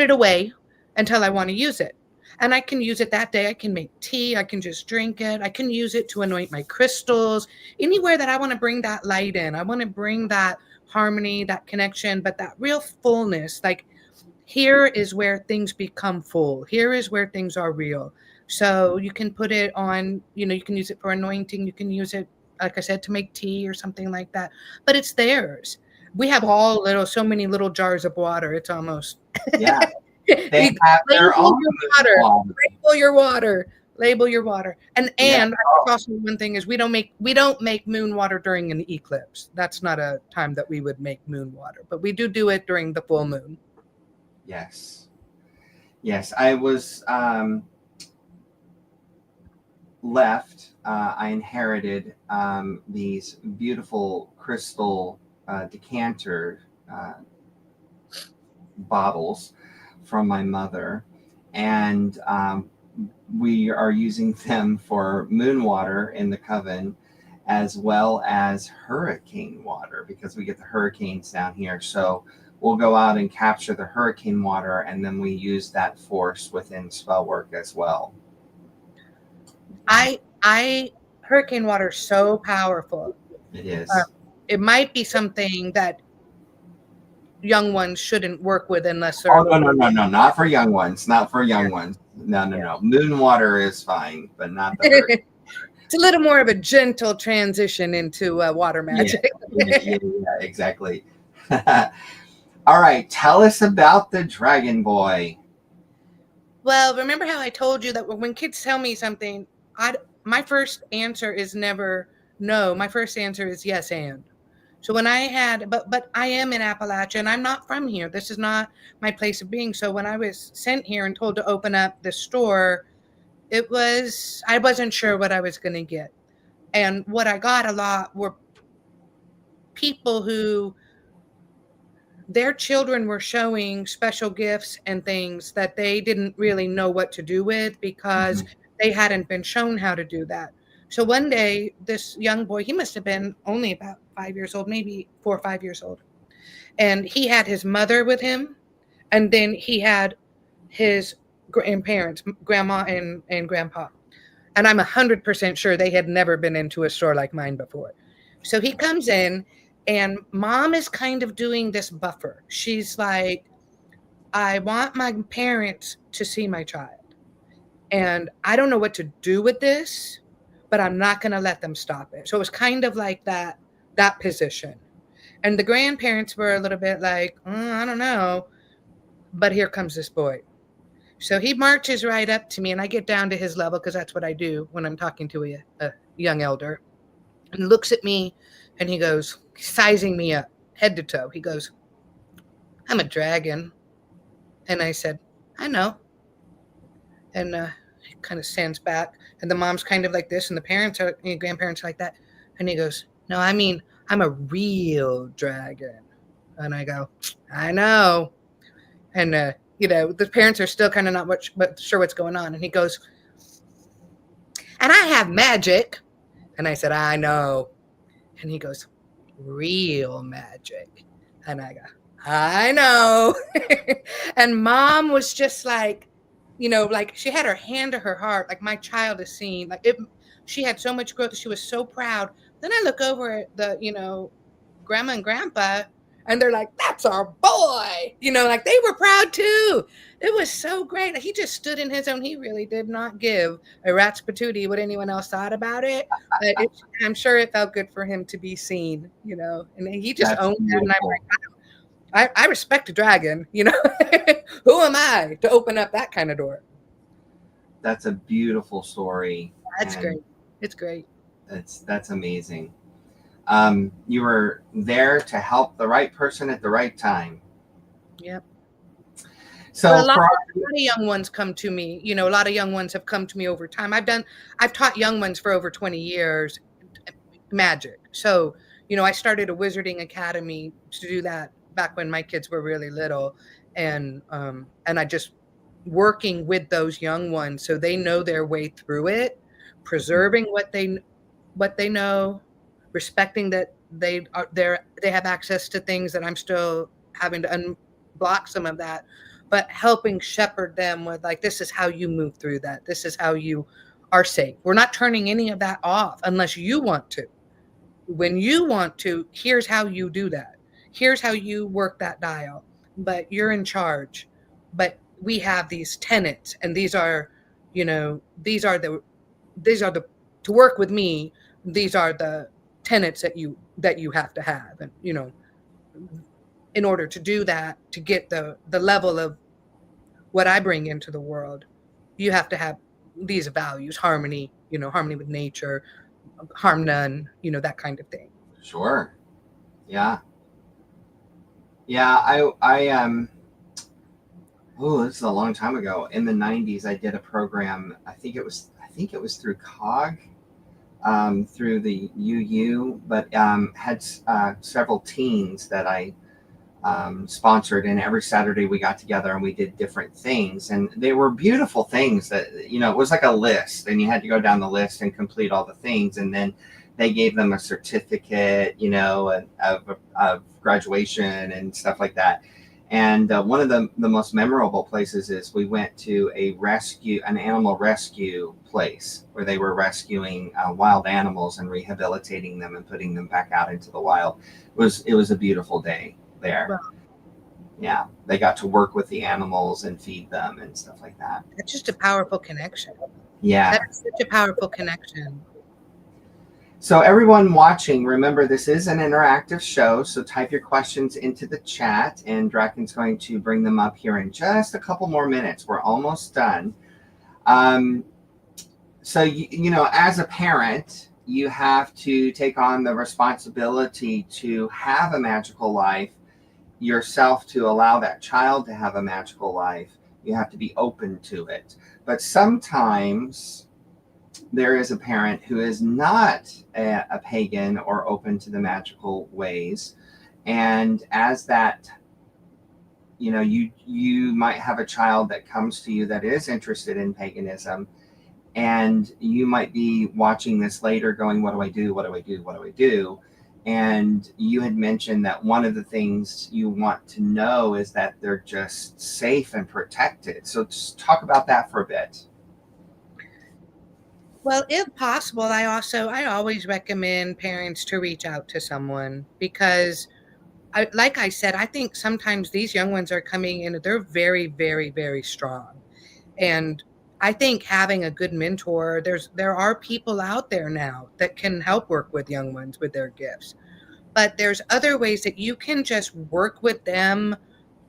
away until I want to use it. And I can use it that day. I can make tea. I can just drink it. I can use it to anoint my crystals. Anywhere that I want to bring that light in. I want to bring that harmony, that connection, but that real fullness. Like, here is where things become full. Here is where things are real. So you can put it on, you can use it for anointing. You can use it, like I said, to make tea or something like that. But it's theirs. We have so many little jars of water. It's almost. Yeah. They have their own water. Label your water. And also one thing is we don't make moon water during an eclipse. That's not a time that we would make moon water, but we do it during the full moon. Yes. I was left. I inherited these beautiful crystal decanter bottles from my mother, and we are using them for moon water in the coven, as well as hurricane water, because we get the hurricanes down here. So we'll go out and capture the hurricane water, and then we use that force within spell work as well. Hurricane water is so powerful. It is. It might be something that young ones shouldn't work with unless they're. No, not for young ones. Not for young ones. No. Moon water is fine, but not the hurricane. It's a little more of a gentle transition into water magic. Yeah, exactly. All right, tell us about the Dragon Boy. Well, remember how I told you that when kids tell me something, my first answer is never no. My first answer is yes and. So when I had, but I am in Appalachia and I'm not from here. This is not my place of being. So when I was sent here and told to open up the store, I wasn't sure what I was going to get. And what I got a lot were people who their children were showing special gifts and things that they didn't really know what to do with because they hadn't been shown how to do that. So one day, this young boy, he must have been only about 5 years old, maybe 4 or 5 years old. And he had his mother with him. And then he had his grandparents, grandma and grandpa. And I'm 100% sure they had never been into a store like mine before. So he comes in And mom is kind of doing this buffer. She's like, I want my parents to see my child. And I don't know what to do with this, but I'm not going to let them stop it. So it was kind of like that position. And the grandparents were a little bit like, I don't know. But here comes this boy. So he marches right up to me, and I get down to his level because that's what I do when I'm talking to a young elder. And looks at me, and he goes, sizing me up, head to toe. He goes, I'm a dragon. And I said, I know. And he kind of stands back, and the mom's kind of like this, and the parents are, and grandparents are like that. And he goes, no, I mean, I'm a real dragon. And I go, I know. And, the parents are still kind of not much but sure what's going on. And he goes, and I have magic. And I said, I know. And he goes, real magic. And I go, I know. And mom was just like, like she had her hand to her heart, like my child is seeing, like she had so much growth. She was so proud. Then I look over at the, grandma and grandpa, and they're like, that's our boy, like they were proud too. It was so great. He just stood in his own. He really did not give a rat's patootie what anyone else thought about it. But I'm sure it felt good for him to be seen, and he just owned that. And I'm like, I respect a dragon, who am I to open up that kind of door? That's a beautiful story. That's great. It's great. That's amazing. You were there to help the right person at the right time. Yep. So a lot of young ones come to me. A lot of young ones have come to me over time. I've taught young ones for over 20 years magic. So, I started a wizarding academy to do that back when my kids were really little, and I just working with those young ones so they know their way through it, preserving what they know, respecting that they have access to things that I'm still having to unblock some of that, but helping shepherd them with like, this is how you move through that. This is how you are safe. We're not turning any of that off unless you want to. When you want to, here's how you do that. Here's how you work that dial, but you're in charge. But we have these tenets, and these are the to work with me. These are the tenets that you have to have, and in order to do that, to get the level of what I bring into the world, you have to have these values: harmony, harmony with nature, harm none, that kind of thing. Sure. Yeah. I this is a long time ago. In the 90s, I did a program. I think it was through COG, through the UU, but had several teens that I sponsored, and every Saturday we got together and we did different things, and they were beautiful things that, it was like a list, and you had to go down the list and complete all the things, and then they gave them a certificate, of graduation and stuff like that. And one of the most memorable places is we went to an animal rescue place where they were rescuing wild animals and rehabilitating them and putting them back out into the wild. It was a beautiful day there. Wow. Yeah, they got to work with the animals and feed them and stuff like that. It's just a powerful connection. Yeah, that's such a powerful connection. So everyone watching, remember this is an interactive show, so type your questions into the chat, and Draken's going to bring them up here in just a couple more minutes. We're almost done. So, as a parent, you have to take on the responsibility to have a magical life yourself, to allow that child to have a magical life. You have to be open to it. But sometimes there is a parent who is not a pagan or open to the magical ways. And as that, you might have a child that comes to you that is interested in paganism, and you might be watching this later going, what do I do? What do I do? What do I do? And you had mentioned that one of the things you want to know is that they're just safe and protected. So just talk about that for a bit. Well, if possible, I always recommend parents to reach out to someone because like I said, I think sometimes these young ones are coming in, they're very, very, very strong. And I think having a good mentor, there are people out there now that can help work with young ones with their gifts. But there's other ways that you can just work with them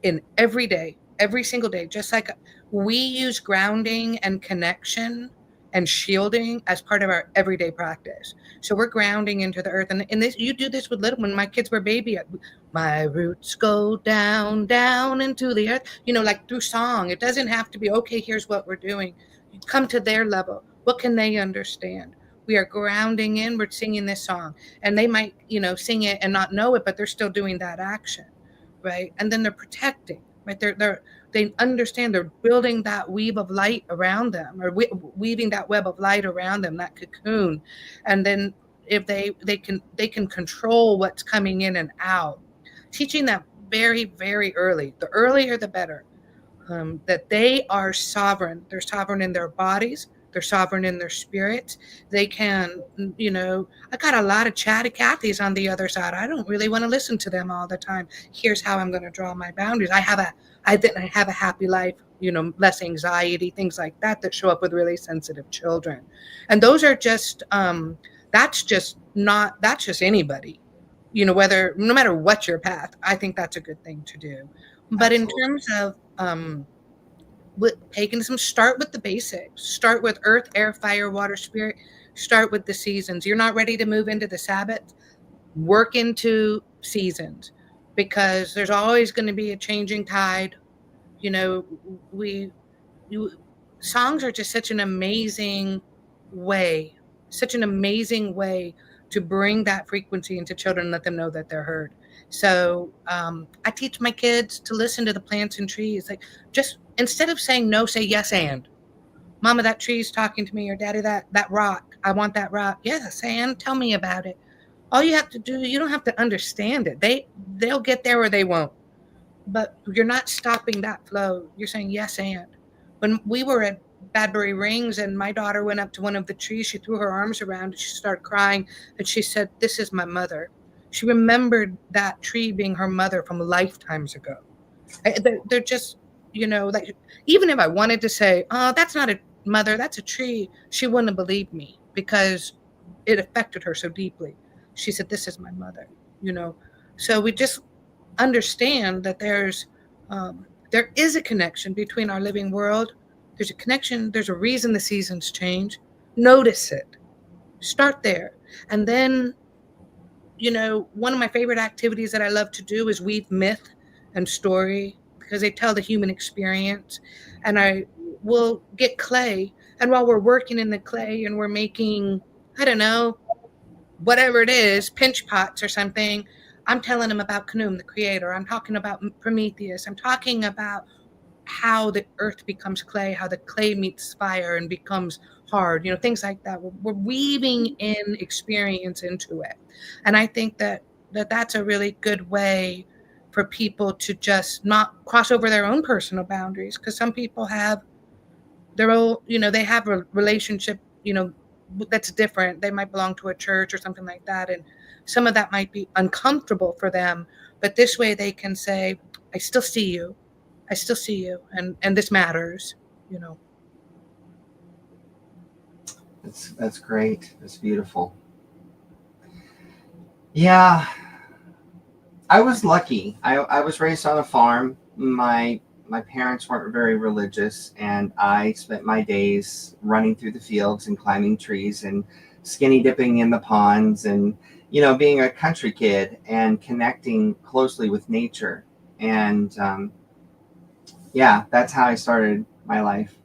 in every day, every single day, just like we use grounding and connection and shielding as part of our everyday practice. So we're grounding into the earth. And this, you do this with little, when my kids were baby, my roots go down, down into the earth, like through song. It doesn't have to be, okay, here's what we're doing. You come to their level. What can they understand? We are grounding in, we're singing this song. And they might, sing it and not know it, but they're still doing that action. Right. And then they're protecting, right? They understand, they're building that weave of light around them, or weaving that web of light around them, that cocoon. And then if they can control what's coming in and out, teaching that very, very early, the earlier the better, that they are sovereign. They're sovereign in their bodies. They're sovereign in their spirits. They can, I got a lot of chatty Cathys on the other side. I don't really want to listen to them all the time. Here's how I'm going to draw my boundaries. I have a happy life, less anxiety, things like that show up with really sensitive children. And those are just, that's just anybody, no matter what your path. I think that's a good thing to do. But in terms of, with paganism, start with the basics. Start with earth, air, fire, water, spirit. Start with the seasons. You're not ready to move into the Sabbath, work into seasons, because there's always going to be a changing tide. Songs are just such an amazing way to bring that frequency into children and let them know that they're heard. So I teach my kids to listen to the plants and trees. Like, just instead of saying no, say yes and. Mama, that tree's talking to me, or Daddy, that rock, I want that rock. Yes, and tell me about it. All you have to do, you don't have to understand it. They'll get there or they won't. But you're not stopping that flow. You're saying yes and. When we were at Badbury Rings and my daughter went up to one of the trees, she threw her arms around it, she started crying, and she said, "This is my mother." She remembered that tree being her mother from lifetimes ago. They're just, like, even if I wanted to say, "Oh, that's not a mother, that's a tree," she wouldn't have believed me because it affected her so deeply. She said, "This is my mother," So we just understand that there is a connection between our living world. There's a connection. There's a reason the seasons change. Notice it. Start there. And then, one of my favorite activities that I love to do is weave myth and story, because they tell the human experience. And I will get clay. And while we're working in the clay and we're making, I don't know, whatever it is, pinch pots or something, I'm telling them about Khnum, the creator. I'm talking about Prometheus. I'm talking about how the earth becomes clay, how the clay meets fire and becomes hard, things like that. We're weaving in experience into it. And I think that's a really good way for people to just not cross over their own personal boundaries, because some people have their own, they have a relationship, that's different. They might belong to a church or something like that. And some of that might be uncomfortable for them. But this way they can say, I still see you. I still see you. And this matters, That's great. That's beautiful. Yeah. I was lucky. I was raised on a farm. My parents weren't very religious, and I spent my days running through the fields and climbing trees and skinny dipping in the ponds and, being a country kid and connecting closely with nature. And that's how I started my life.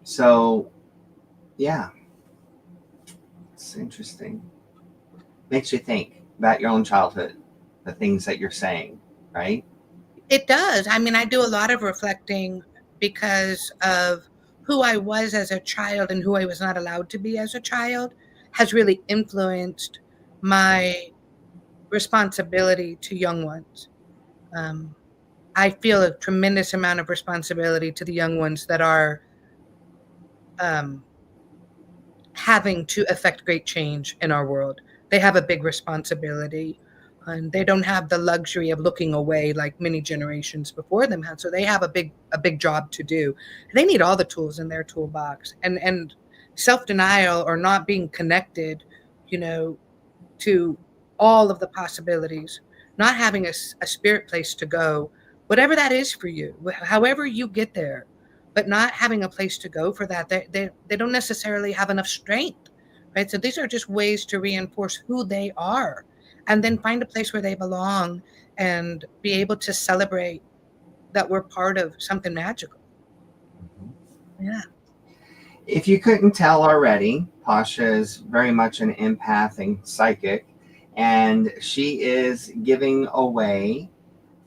So, yeah, it's interesting. Makes you think about your own childhood, the things that you're saying, right? It does. I mean, I do a lot of reflecting because of who I was as a child and who I was not allowed to be as a child has really influenced my responsibility to young ones. I feel a tremendous amount of responsibility to the young ones that are having to affect great change in our world. They have a big responsibility, and they don't have the luxury of looking away like many generations before them had. So they have a big job to do. They need all the tools in their toolbox, and self-denial or not being connected, to all of the possibilities, not having a spirit place to go, whatever that is for you, however you get there, but not having a place to go for that. They don't necessarily have enough strength, right? So these are just ways to reinforce who they are, and then find a place where they belong and be able to celebrate that we're part of something magical. Yeah. If you couldn't tell already, Pascha is very much an empath and psychic, and she is giving away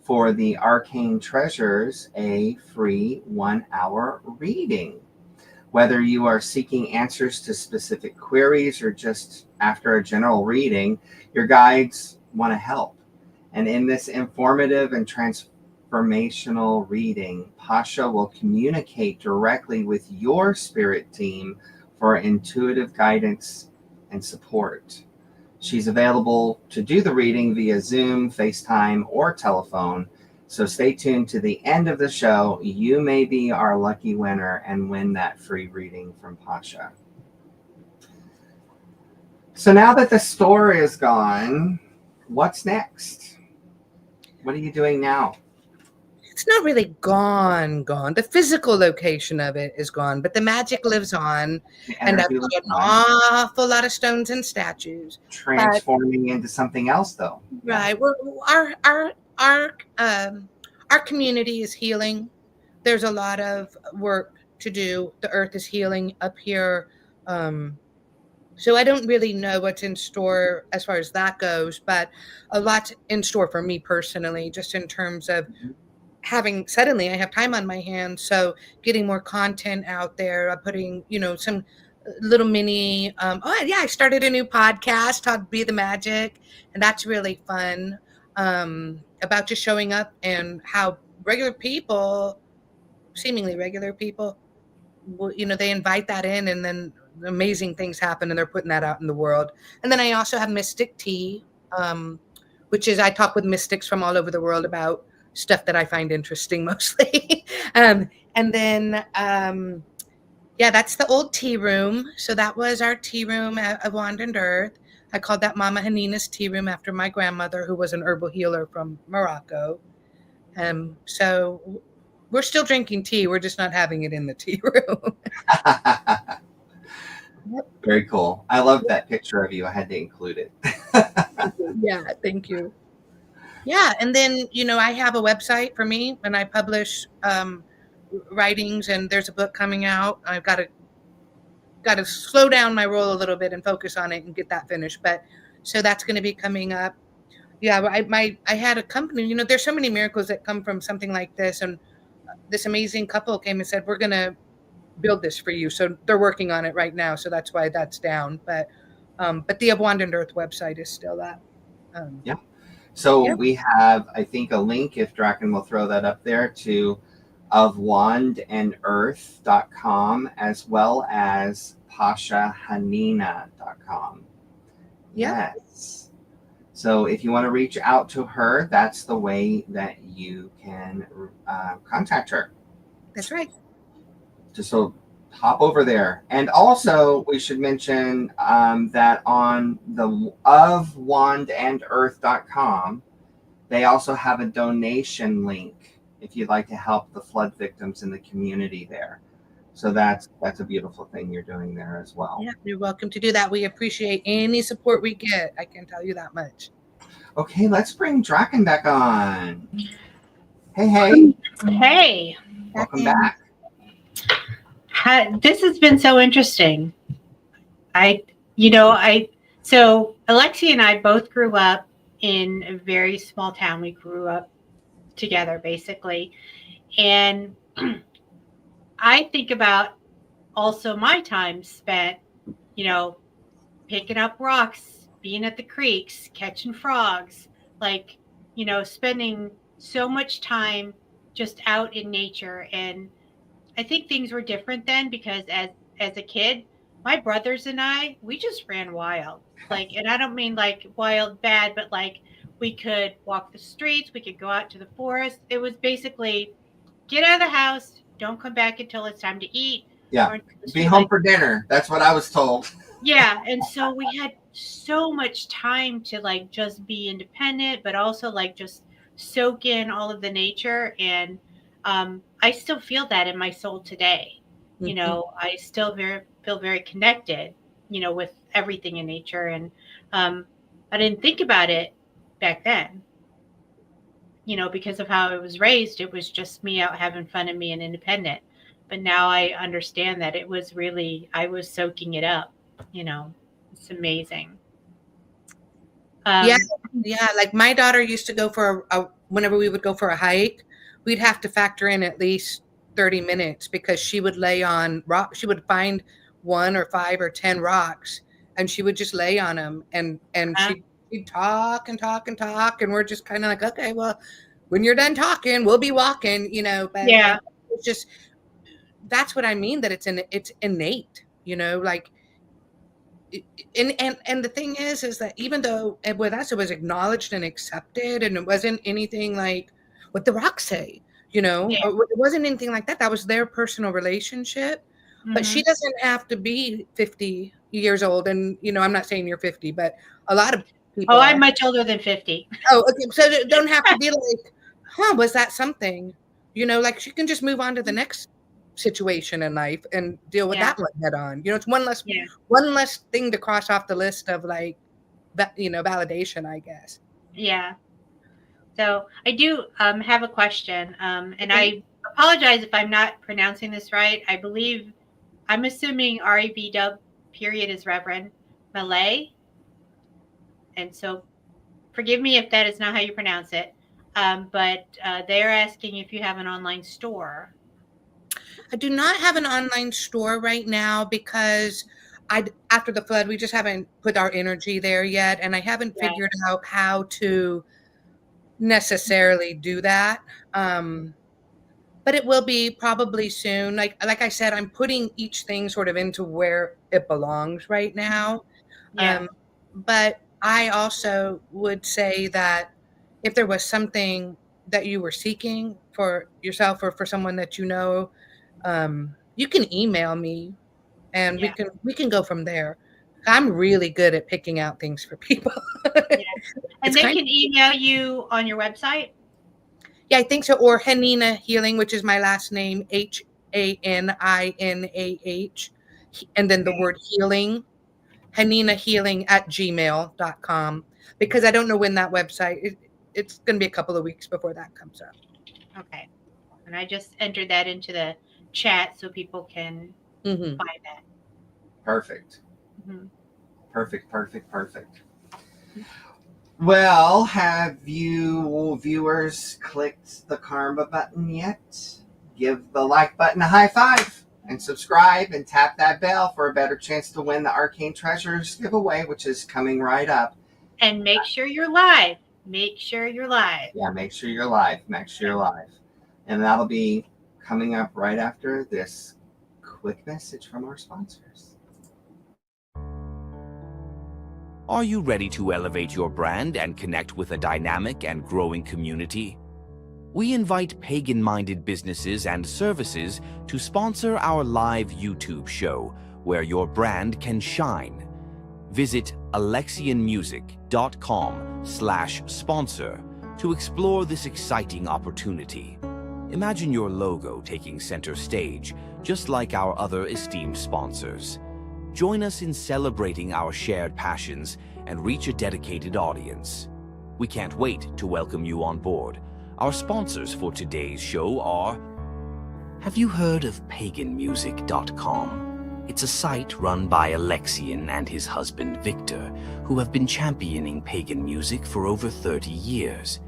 for the Arcane Treasures a free 1-hour reading. Whether you are seeking answers to specific queries or just after a general reading, your guides want to help. And in this informative and transformational reading, Pascha will communicate directly with your spirit team for intuitive guidance and support. She's available to do the reading via Zoom, FaceTime, or telephone. So stay tuned to the end of the show. You may be our lucky winner and win that free reading from Pascha. So now that the store is gone, what's next? What are you doing now? It's not really gone. The physical location of it is gone, but the magic lives on. And I've got an awful lot of stones and statues. Transforming into something else, though. Right. Our community is healing. There's a lot of work to do. The earth is healing up here. So I don't really know what's in store as far as that goes, but a lot in store for me personally, just in terms of suddenly I have time on my hands. So getting more content out there, putting, some little mini, I started a new podcast called Be the Magic, and that's really fun, about just showing up and how seemingly regular people, they invite that in, and then amazing things happen, and they're putting that out in the world. And then I also have Mystic Tea, which is I talk with mystics from all over the world about stuff that I find interesting mostly. And then, that's the old tea room. So that was our tea room of Wand and Earth. I called that Mama Haninah's tea room after my grandmother, who was an herbal healer from Morocco. So we're still drinking tea. We're just not having it in the tea room. Very cool. I love that picture of you. I had to include it. Yeah, thank you. Yeah, and then, I have a website for me, and I publish writings, and there's a book coming out. I've got to slow down my roll a little bit and focus on it and get that finished. But so that's going to be coming up. Yeah, I had a company. There's so many miracles that come from something like this, and this amazing couple came and said, "We're going to build this for you." So they're working on it right now. So that's why that's down. But the Abundant Earth website is still up. Yeah. So we have, I think, a link, if Draken will throw that up there, to ofwandandearth.com, as well as paschahaninah.com. Yeah. Yes. So if you want to reach out to her, that's the way that you can contact her. That's right. So hop over there. And also, we should mention that on the ofwandandearth.com, they also have a donation link if you'd like to help the flood victims in the community there. So that's a beautiful thing you're doing there as well. Yeah, you're welcome to do that. We appreciate any support we get. I can tell you that much. Okay, let's bring Draken back on. Hey. Hey. Welcome back. This has been so interesting. So Alexi and I both grew up in a very small town. We grew up together, basically. And I think about also my time spent, picking up rocks, being at the creeks, catching frogs, spending so much time just out in nature. And I think things were different then, because as a kid, my brothers and we just ran wild. Like, and I don't mean like wild bad, but like we could walk the streets, we could go out to the forest. It was basically get out of the house, don't come back until it's time to eat. Yeah. Be home for dinner. That's what I was told. Yeah. And so we had so much time to like just be independent, but also like just soak in all of the nature. And I still feel that in my soul today. You know, I still feel very connected, you know, with everything in nature. And I didn't think about it back then, you know, because of how I was raised. It was just me out having fun and being independent. But now I understand that it was really, I was soaking it up, you know. It's amazing. Yeah. Like my daughter used to go for whenever we would go for a hike, we'd have to factor in at least 30 minutes because she would lay on rock. She would find 1 or 5 or 10 rocks and she would just lay on them and she'd talk and talk and talk. And we're just kind of like, okay, well, when you're done talking, we'll be walking, you know, but yeah, it's just, that's what I mean, that it's innate, you know, like, and the thing is that even though with us, it was acknowledged and accepted and it wasn't anything like what the rocks say, you know, it wasn't anything like that. That was their personal relationship. But she doesn't have to be 50 years old. And, you know, I'm not saying you're 50, but a lot of people. I'm much older than 50. Oh, okay. So it don't have to be like, was that something? You know, like she can just move on to the next situation in life and deal with that one head on. You know, it's one less thing to cross off the list of like, you know, validation, I guess. Yeah. So I do have a question, and I apologize if I'm not pronouncing this right. I'm assuming REVW period is Reverend Malay. And so forgive me if that is not how you pronounce it. But they're asking if you have an online store. I do not have an online store right now because after the flood, we just haven't put our energy there yet. And I haven't figured out how to necessarily do that. But it will be probably soon. Like I said, I'm putting each thing sort of into where it belongs right now. Yeah. But I also would say that if there was something that you were seeking for yourself or for someone that you know, you can email me and we can go from there. I'm really good at picking out things for people. And they can email you on your website? Yeah, I think so. Or Haninah Healing, which is my last name, HANINAH, and then the word healing, Haninah Healing @gmail.com. Because I don't know when that website, it's going to be a couple of weeks before that comes up. Okay. And I just entered that into the chat so people can find that. Perfect. Perfect. Well, have you viewers clicked the karma button yet? Give the like button a high five and subscribe and tap that bell for a better chance to win the Arcane Treasures giveaway, which is coming right up. And make sure you're live. Make sure you're live. Yeah, make sure you're live. And that'll be coming up right after this quick message from our sponsors. Are you ready to elevate your brand and connect with a dynamic and growing community? We invite pagan-minded businesses and services to sponsor our live YouTube show, where your brand can shine. Visit alexianmusic.com/sponsor to explore this exciting opportunity. Imagine your logo taking center stage, just like our other esteemed sponsors. Join us in celebrating our shared passions and reach a dedicated audience. We can't wait to welcome you on board. Our sponsors for today's show are... Have you heard of paganmusic.com? It's a site run by Alexian and his husband Victor, who have been championing pagan music for over 30 years.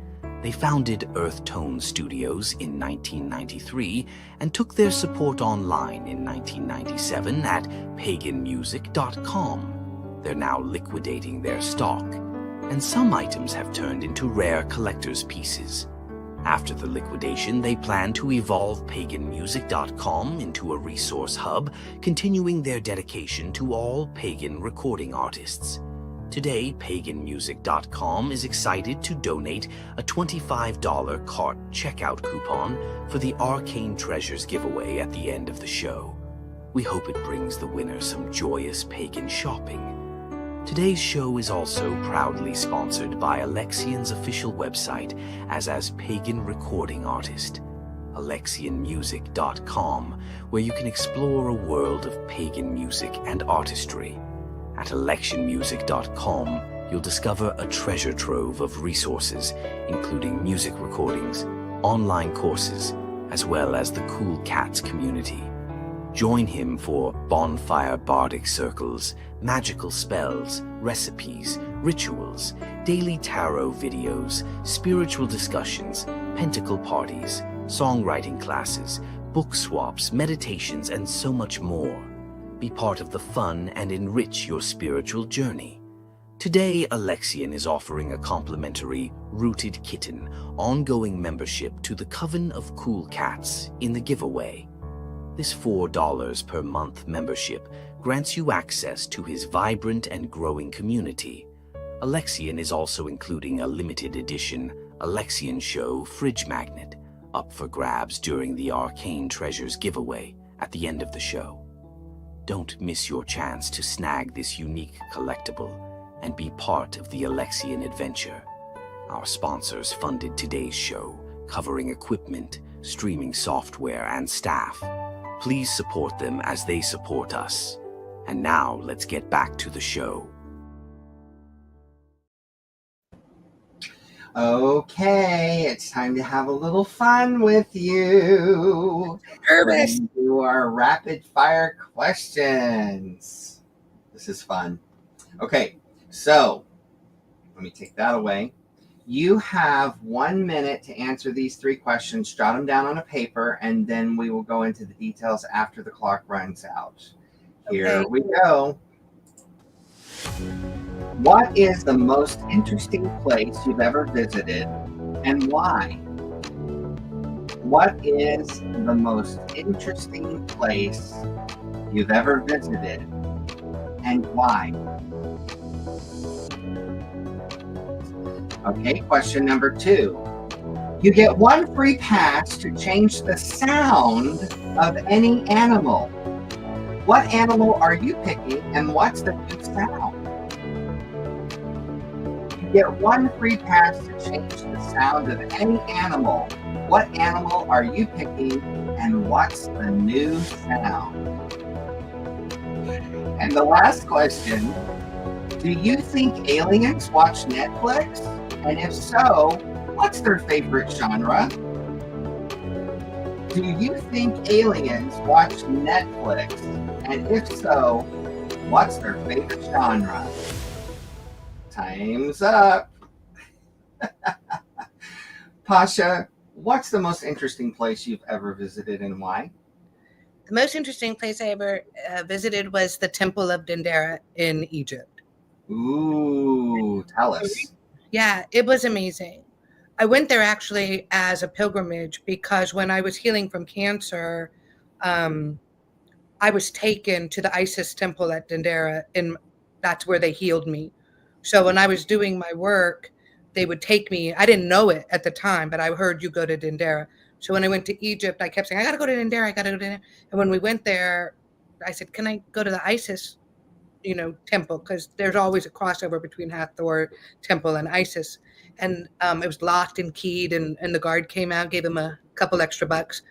They founded Earth Tone Studios in 1993 and took their support online in 1997 at paganmusic.com. They're now liquidating their stock, and some items have turned into rare collector's pieces. After the liquidation, they plan to evolve paganmusic.com into a resource hub, continuing their dedication to all pagan recording artists. Today, paganmusic.com is excited to donate a $25 cart checkout coupon for the Arcane Treasures giveaway at the end of the show. We hope it brings the winner some joyous pagan shopping. Today's show is also proudly sponsored by Alexian's official website as pagan recording artist, alexianmusic.com, where you can explore a world of pagan music and artistry. At alexianmusic.com, you'll discover a treasure trove of resources, including music recordings, online courses, as well as the Cool Cats community. Join him for bonfire bardic circles, magical spells, recipes, rituals, daily tarot videos, spiritual discussions, pentacle parties, songwriting classes, book swaps, meditations, and so much more. Be part of the fun and enrich your spiritual journey. Today, Alexian is offering a complimentary Rooted Kitten ongoing membership to the Coven of Cool Cats in the giveaway. This $4 per month membership grants you access to his vibrant and growing community. Alexian is also including a limited edition Alexian Show fridge magnet up for grabs during the Arcane Treasures giveaway at the end of the show. Don't miss your chance to snag this unique collectible and be part of the Alexian adventure. Our sponsors funded today's show, covering equipment, streaming software, and staff. Please support them as they support us. And now let's get back to the show. Okay, it's time to have a little fun with you. Nervous. We're gonna do our rapid fire questions. This is fun. Okay, so let me take that away. You have 1 minute to answer these 3 questions. Jot them down on a paper, and then we will go into the details after the clock runs out. Here we go. What is the most interesting place you've ever visited, and why? What is the most interesting place you've ever visited, and why? Okay, question number 2. You get 1 free pass to change the sound of any animal. What animal are you picking, and what's the new sound? You get 1 free pass to change the sound of any animal. What animal are you picking, and what's the new sound? And the last question, do you think aliens watch Netflix? And if so, what's their favorite genre? Do you think aliens watch Netflix? And if so, what's their favorite genre? Time's up. Pascha, what's the most interesting place you've ever visited and why? The most interesting place I ever visited was the Temple of Dendera in Egypt. Ooh, tell us. Yeah, it was amazing. I went there actually as a pilgrimage because when I was healing from cancer, I was taken to the Isis temple at Dendera, and that's where they healed me. So when I was doing my work, they would take me. I didn't know it at the time, but I heard you go to Dendera. So when I went to Egypt, I kept saying, I got to go to Dendera. I got to go to Dendera. And when we went there, I said, can I go to the Isis temple, because there's always a crossover between Hathor temple and Isis, and it was locked and keyed, and the guard came out, gave him a couple extra bucks,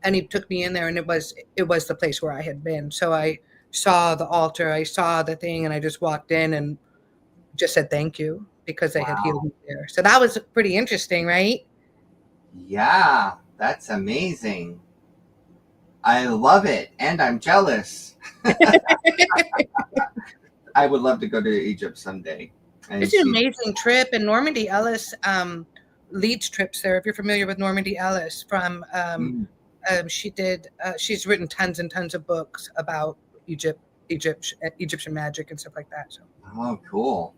and he took me in there, and it was the place where I had been. So I saw the altar, I saw the thing, and I just walked in and just said thank you because they had healed me there. So that was pretty interesting, right? Yeah, that's amazing. I love it, and I'm jealous. I would love to go to Egypt someday. It's an amazing trip, and Normandy Ellis leads trips there. If you're familiar with Normandy Ellis, from she's written tons and tons of books about Egyptian magic and stuff like that. So. Oh, cool.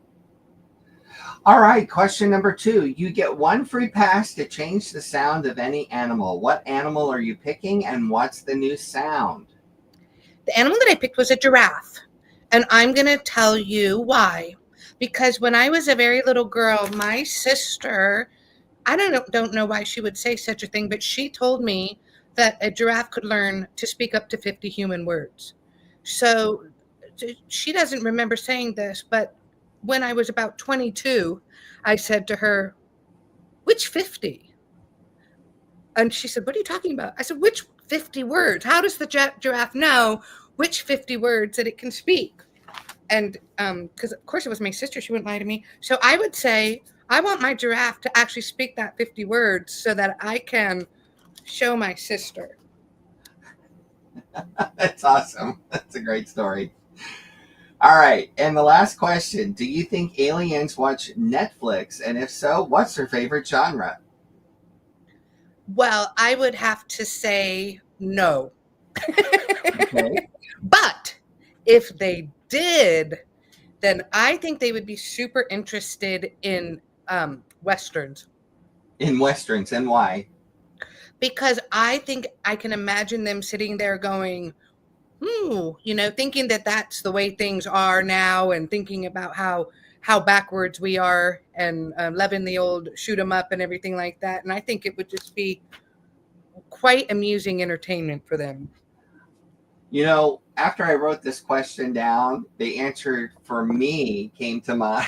All right, question number 2. You get one free pass to change the sound of any animal. What animal are you picking, and what's the new sound? The animal that I picked was a giraffe. And I'm going to tell you why. Because when I was a very little girl, my sister, I don't know why she would say such a thing, but she told me that a giraffe could learn to speak up to 50 human words. So she doesn't remember saying this, but when I was about 22, I said to her, which 50? And she said, what are you talking about? I said, which 50 words? How does the giraffe know which 50 words that it can speak? And because of course it was my sister, she wouldn't lie to me. So I would say, I want my giraffe to actually speak that 50 words so that I can show my sister. That's awesome. That's a great story. All right, and the last question. Do you think aliens watch Netflix? And if so, what's their favorite genre? Well, I would have to say no. Okay. But if they did, then I think they would be super interested in Westerns. In Westerns, and why? Because I think I can imagine them sitting there going, thinking that that's the way things are now, and thinking about how backwards we are, and loving the old shoot 'em up and everything like that. And I think it would just be quite amusing entertainment for them. You know, after I wrote this question down, the answer for me came to mind,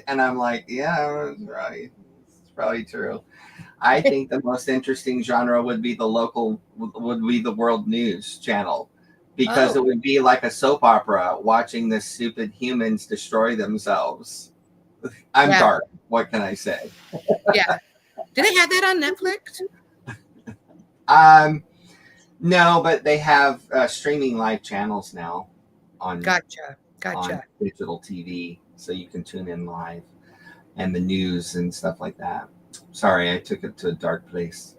and I'm like, yeah, that's right. It's probably true. I think the most interesting genre would be the world news channel, because it would be like a soap opera watching the stupid humans destroy themselves. I'm dark. What can I say? Yeah. Do they have that on Netflix? No, but they have streaming live channels now on Gotcha. on digital TV, so you can tune in live, and the news and stuff like that. Sorry, I took it to a dark place.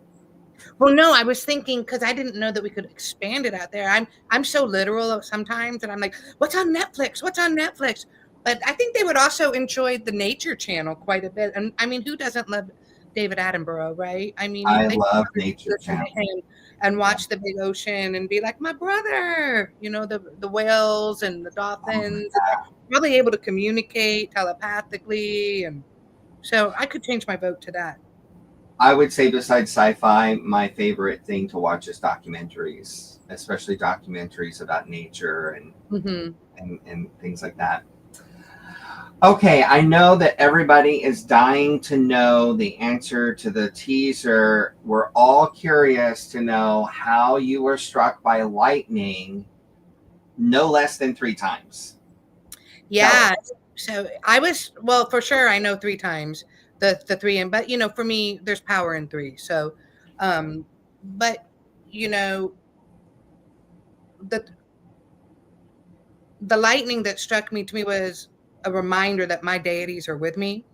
Well, no, I was thinking, because I didn't know that we could expand it out there. I'm so literal sometimes, and I'm like, what's on Netflix? What's on Netflix? But I think they would also enjoy the Nature Channel quite a bit. And I mean, who doesn't love David Attenborough, right? I mean, I they love Nature Channel. and watch the big ocean and be like, my brother, the whales and the dolphins, probably able to communicate telepathically. And so I could change my vote to that. I would say besides sci-fi, my favorite thing to watch is documentaries, especially documentaries about nature and things like that. Okay, I know that everybody is dying to know the answer to the teaser. We're all curious to know how you were struck by lightning no less than 3 times. Yeah. So I was, well, for sure, I know 3 times. The 3, but for me, there's power in 3. So, but the lightning that struck me to me was a reminder that my deities are with me.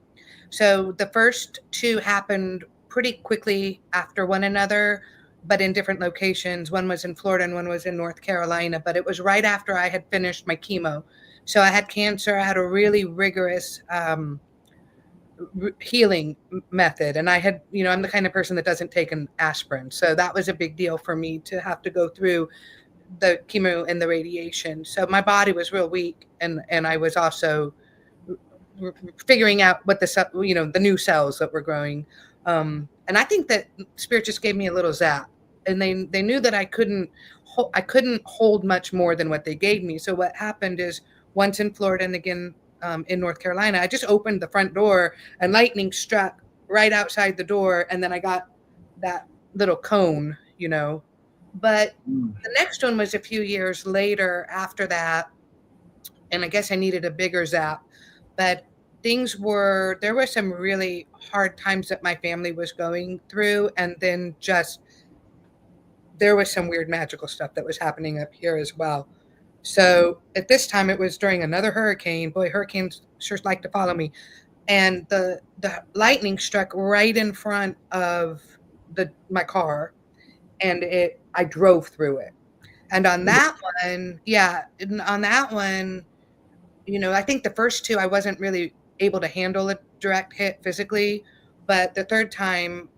So the first 2 happened pretty quickly after one another, but in different locations. One was in Florida and one was in North Carolina, but it was right after I had finished my chemo. So I had cancer. I had a really rigorous healing method, and I had, I'm the kind of person that doesn't take an aspirin, so that was a big deal for me to have to go through the chemo and the radiation. So my body was real weak, and I was also figuring out what the new cells that were growing, and I think that Spirit just gave me a little zap, and they knew that I couldn't hold much more than what they gave me. So what happened is, once in Florida and again in North Carolina, I just opened the front door and lightning struck right outside the door. And then I got that little cone, but the next one was a few years later after that. And I guess I needed a bigger zap, but there were some really hard times that my family was going through. And then there was some weird magical stuff that was happening up here as well. So at this time, it was during another hurricane. Boy, hurricanes sure like to follow me. And the lightning struck right in front of my car, and I drove through it. And on that one, I think the first 2, I wasn't really able to handle it direct hit physically, but the third time,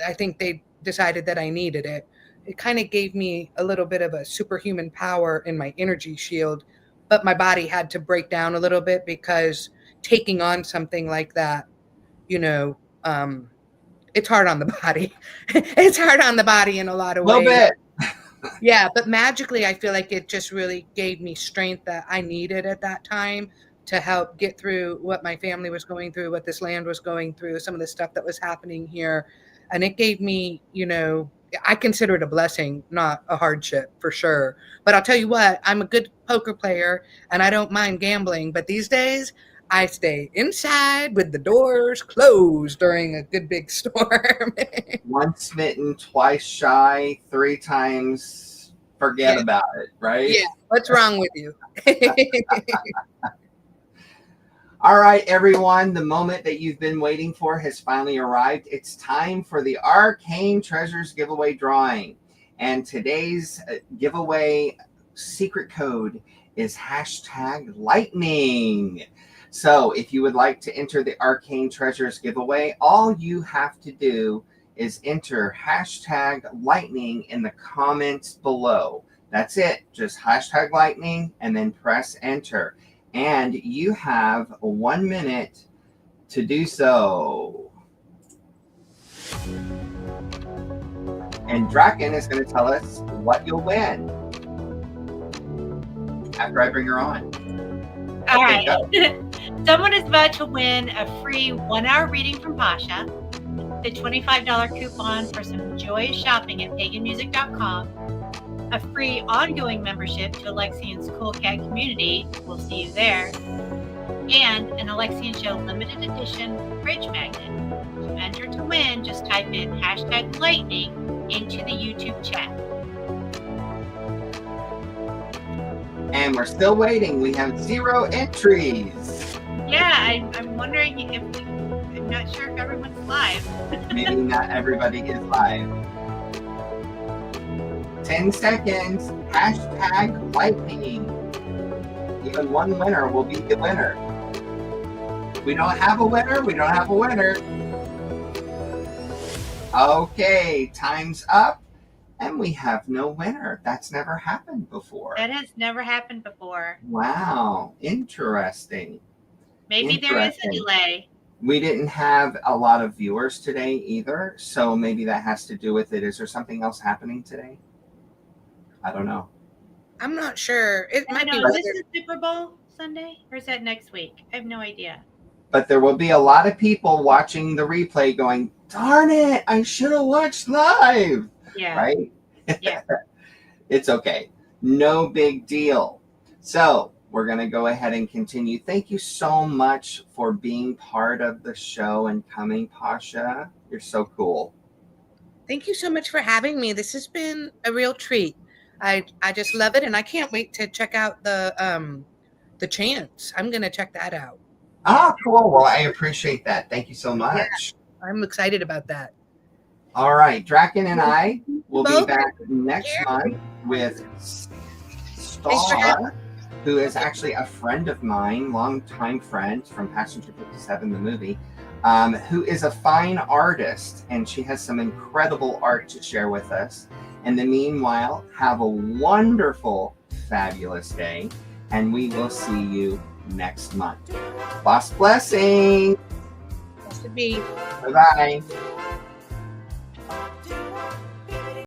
I think they decided that I needed it. It kind of gave me a little bit of a superhuman power in my energy shield, but my body had to break down a little bit because taking on something like that, you know, it's hard on the body. It's hard on the body in a lot of ways. A little bit. Yeah, but magically, I feel like it just really gave me strength that I needed at that time to help get through what my family was going through, what this land was going through, some of the stuff that was happening here. And it gave me, you know, I consider it a blessing, not a hardship for sure. But I'll tell you what, I'm a good poker player and I don't mind gambling. But these days, I stay inside with the doors closed during a good big storm. Once smitten, twice shy, 3 times forget about it, right? Yeah, what's wrong with you? All right, everyone, the moment that you've been waiting for has finally arrived. It's time for the Arcane Treasures giveaway drawing. And today's giveaway secret code is #lightning. So if you would like to enter the Arcane Treasures giveaway, all you have to do is enter #lightning in the comments below. That's it. Just #lightning and then press enter. And you have 1 minute to do so. And Draken is going to tell us what you'll win after I bring her on. All right. Someone is about to win a free 1-hour reading from Pascha, the $25 coupon for some joyous shopping at paganmusic.com, a free ongoing membership to Alexian's Cool Cat community, we'll see you there, and an Alexian Show limited edition fridge magnet. To enter to win, just type in #lightning into the YouTube chat. And we're still waiting. We have 0 entries. Yeah, I'm wondering if I'm not sure if everyone's live. Maybe not everybody is live. 10 seconds. #lightning. Even one winner will be the winner. If we don't have a winner, we don't have a winner. Okay, time's up. And we have no winner. That's never happened before. That has never happened before. Wow, interesting. Maybe there is a delay. We didn't have a lot of viewers today either, so maybe that has to do with it. Is there something else happening today? I don't know. I'm not sure. It might be. Is this the Super Bowl Sunday or is that next week? I have no idea. But there will be a lot of people watching the replay going, darn it, I should have watched live. Yeah. Right? Yeah. It's okay. No big deal. So we're going to go ahead and continue. Thank you so much for being part of the show and coming, Pascha. You're so cool. Thank you so much for having me. This has been a real treat. I just love it, and I can't wait to check out the chants. I'm going to check that out. Ah, cool. Well, I appreciate that. Thank you so much. Yeah, I'm excited about that. All right. Draken and I will be back next month with Star, who is actually a friend of mine, longtime friend from Passenger 57, the movie, who is a fine artist, and she has some incredible art to share with us. In the meanwhile, have a wonderful, fabulous day, and we will see you next month. Boss blessing. Has to be. Bye-bye.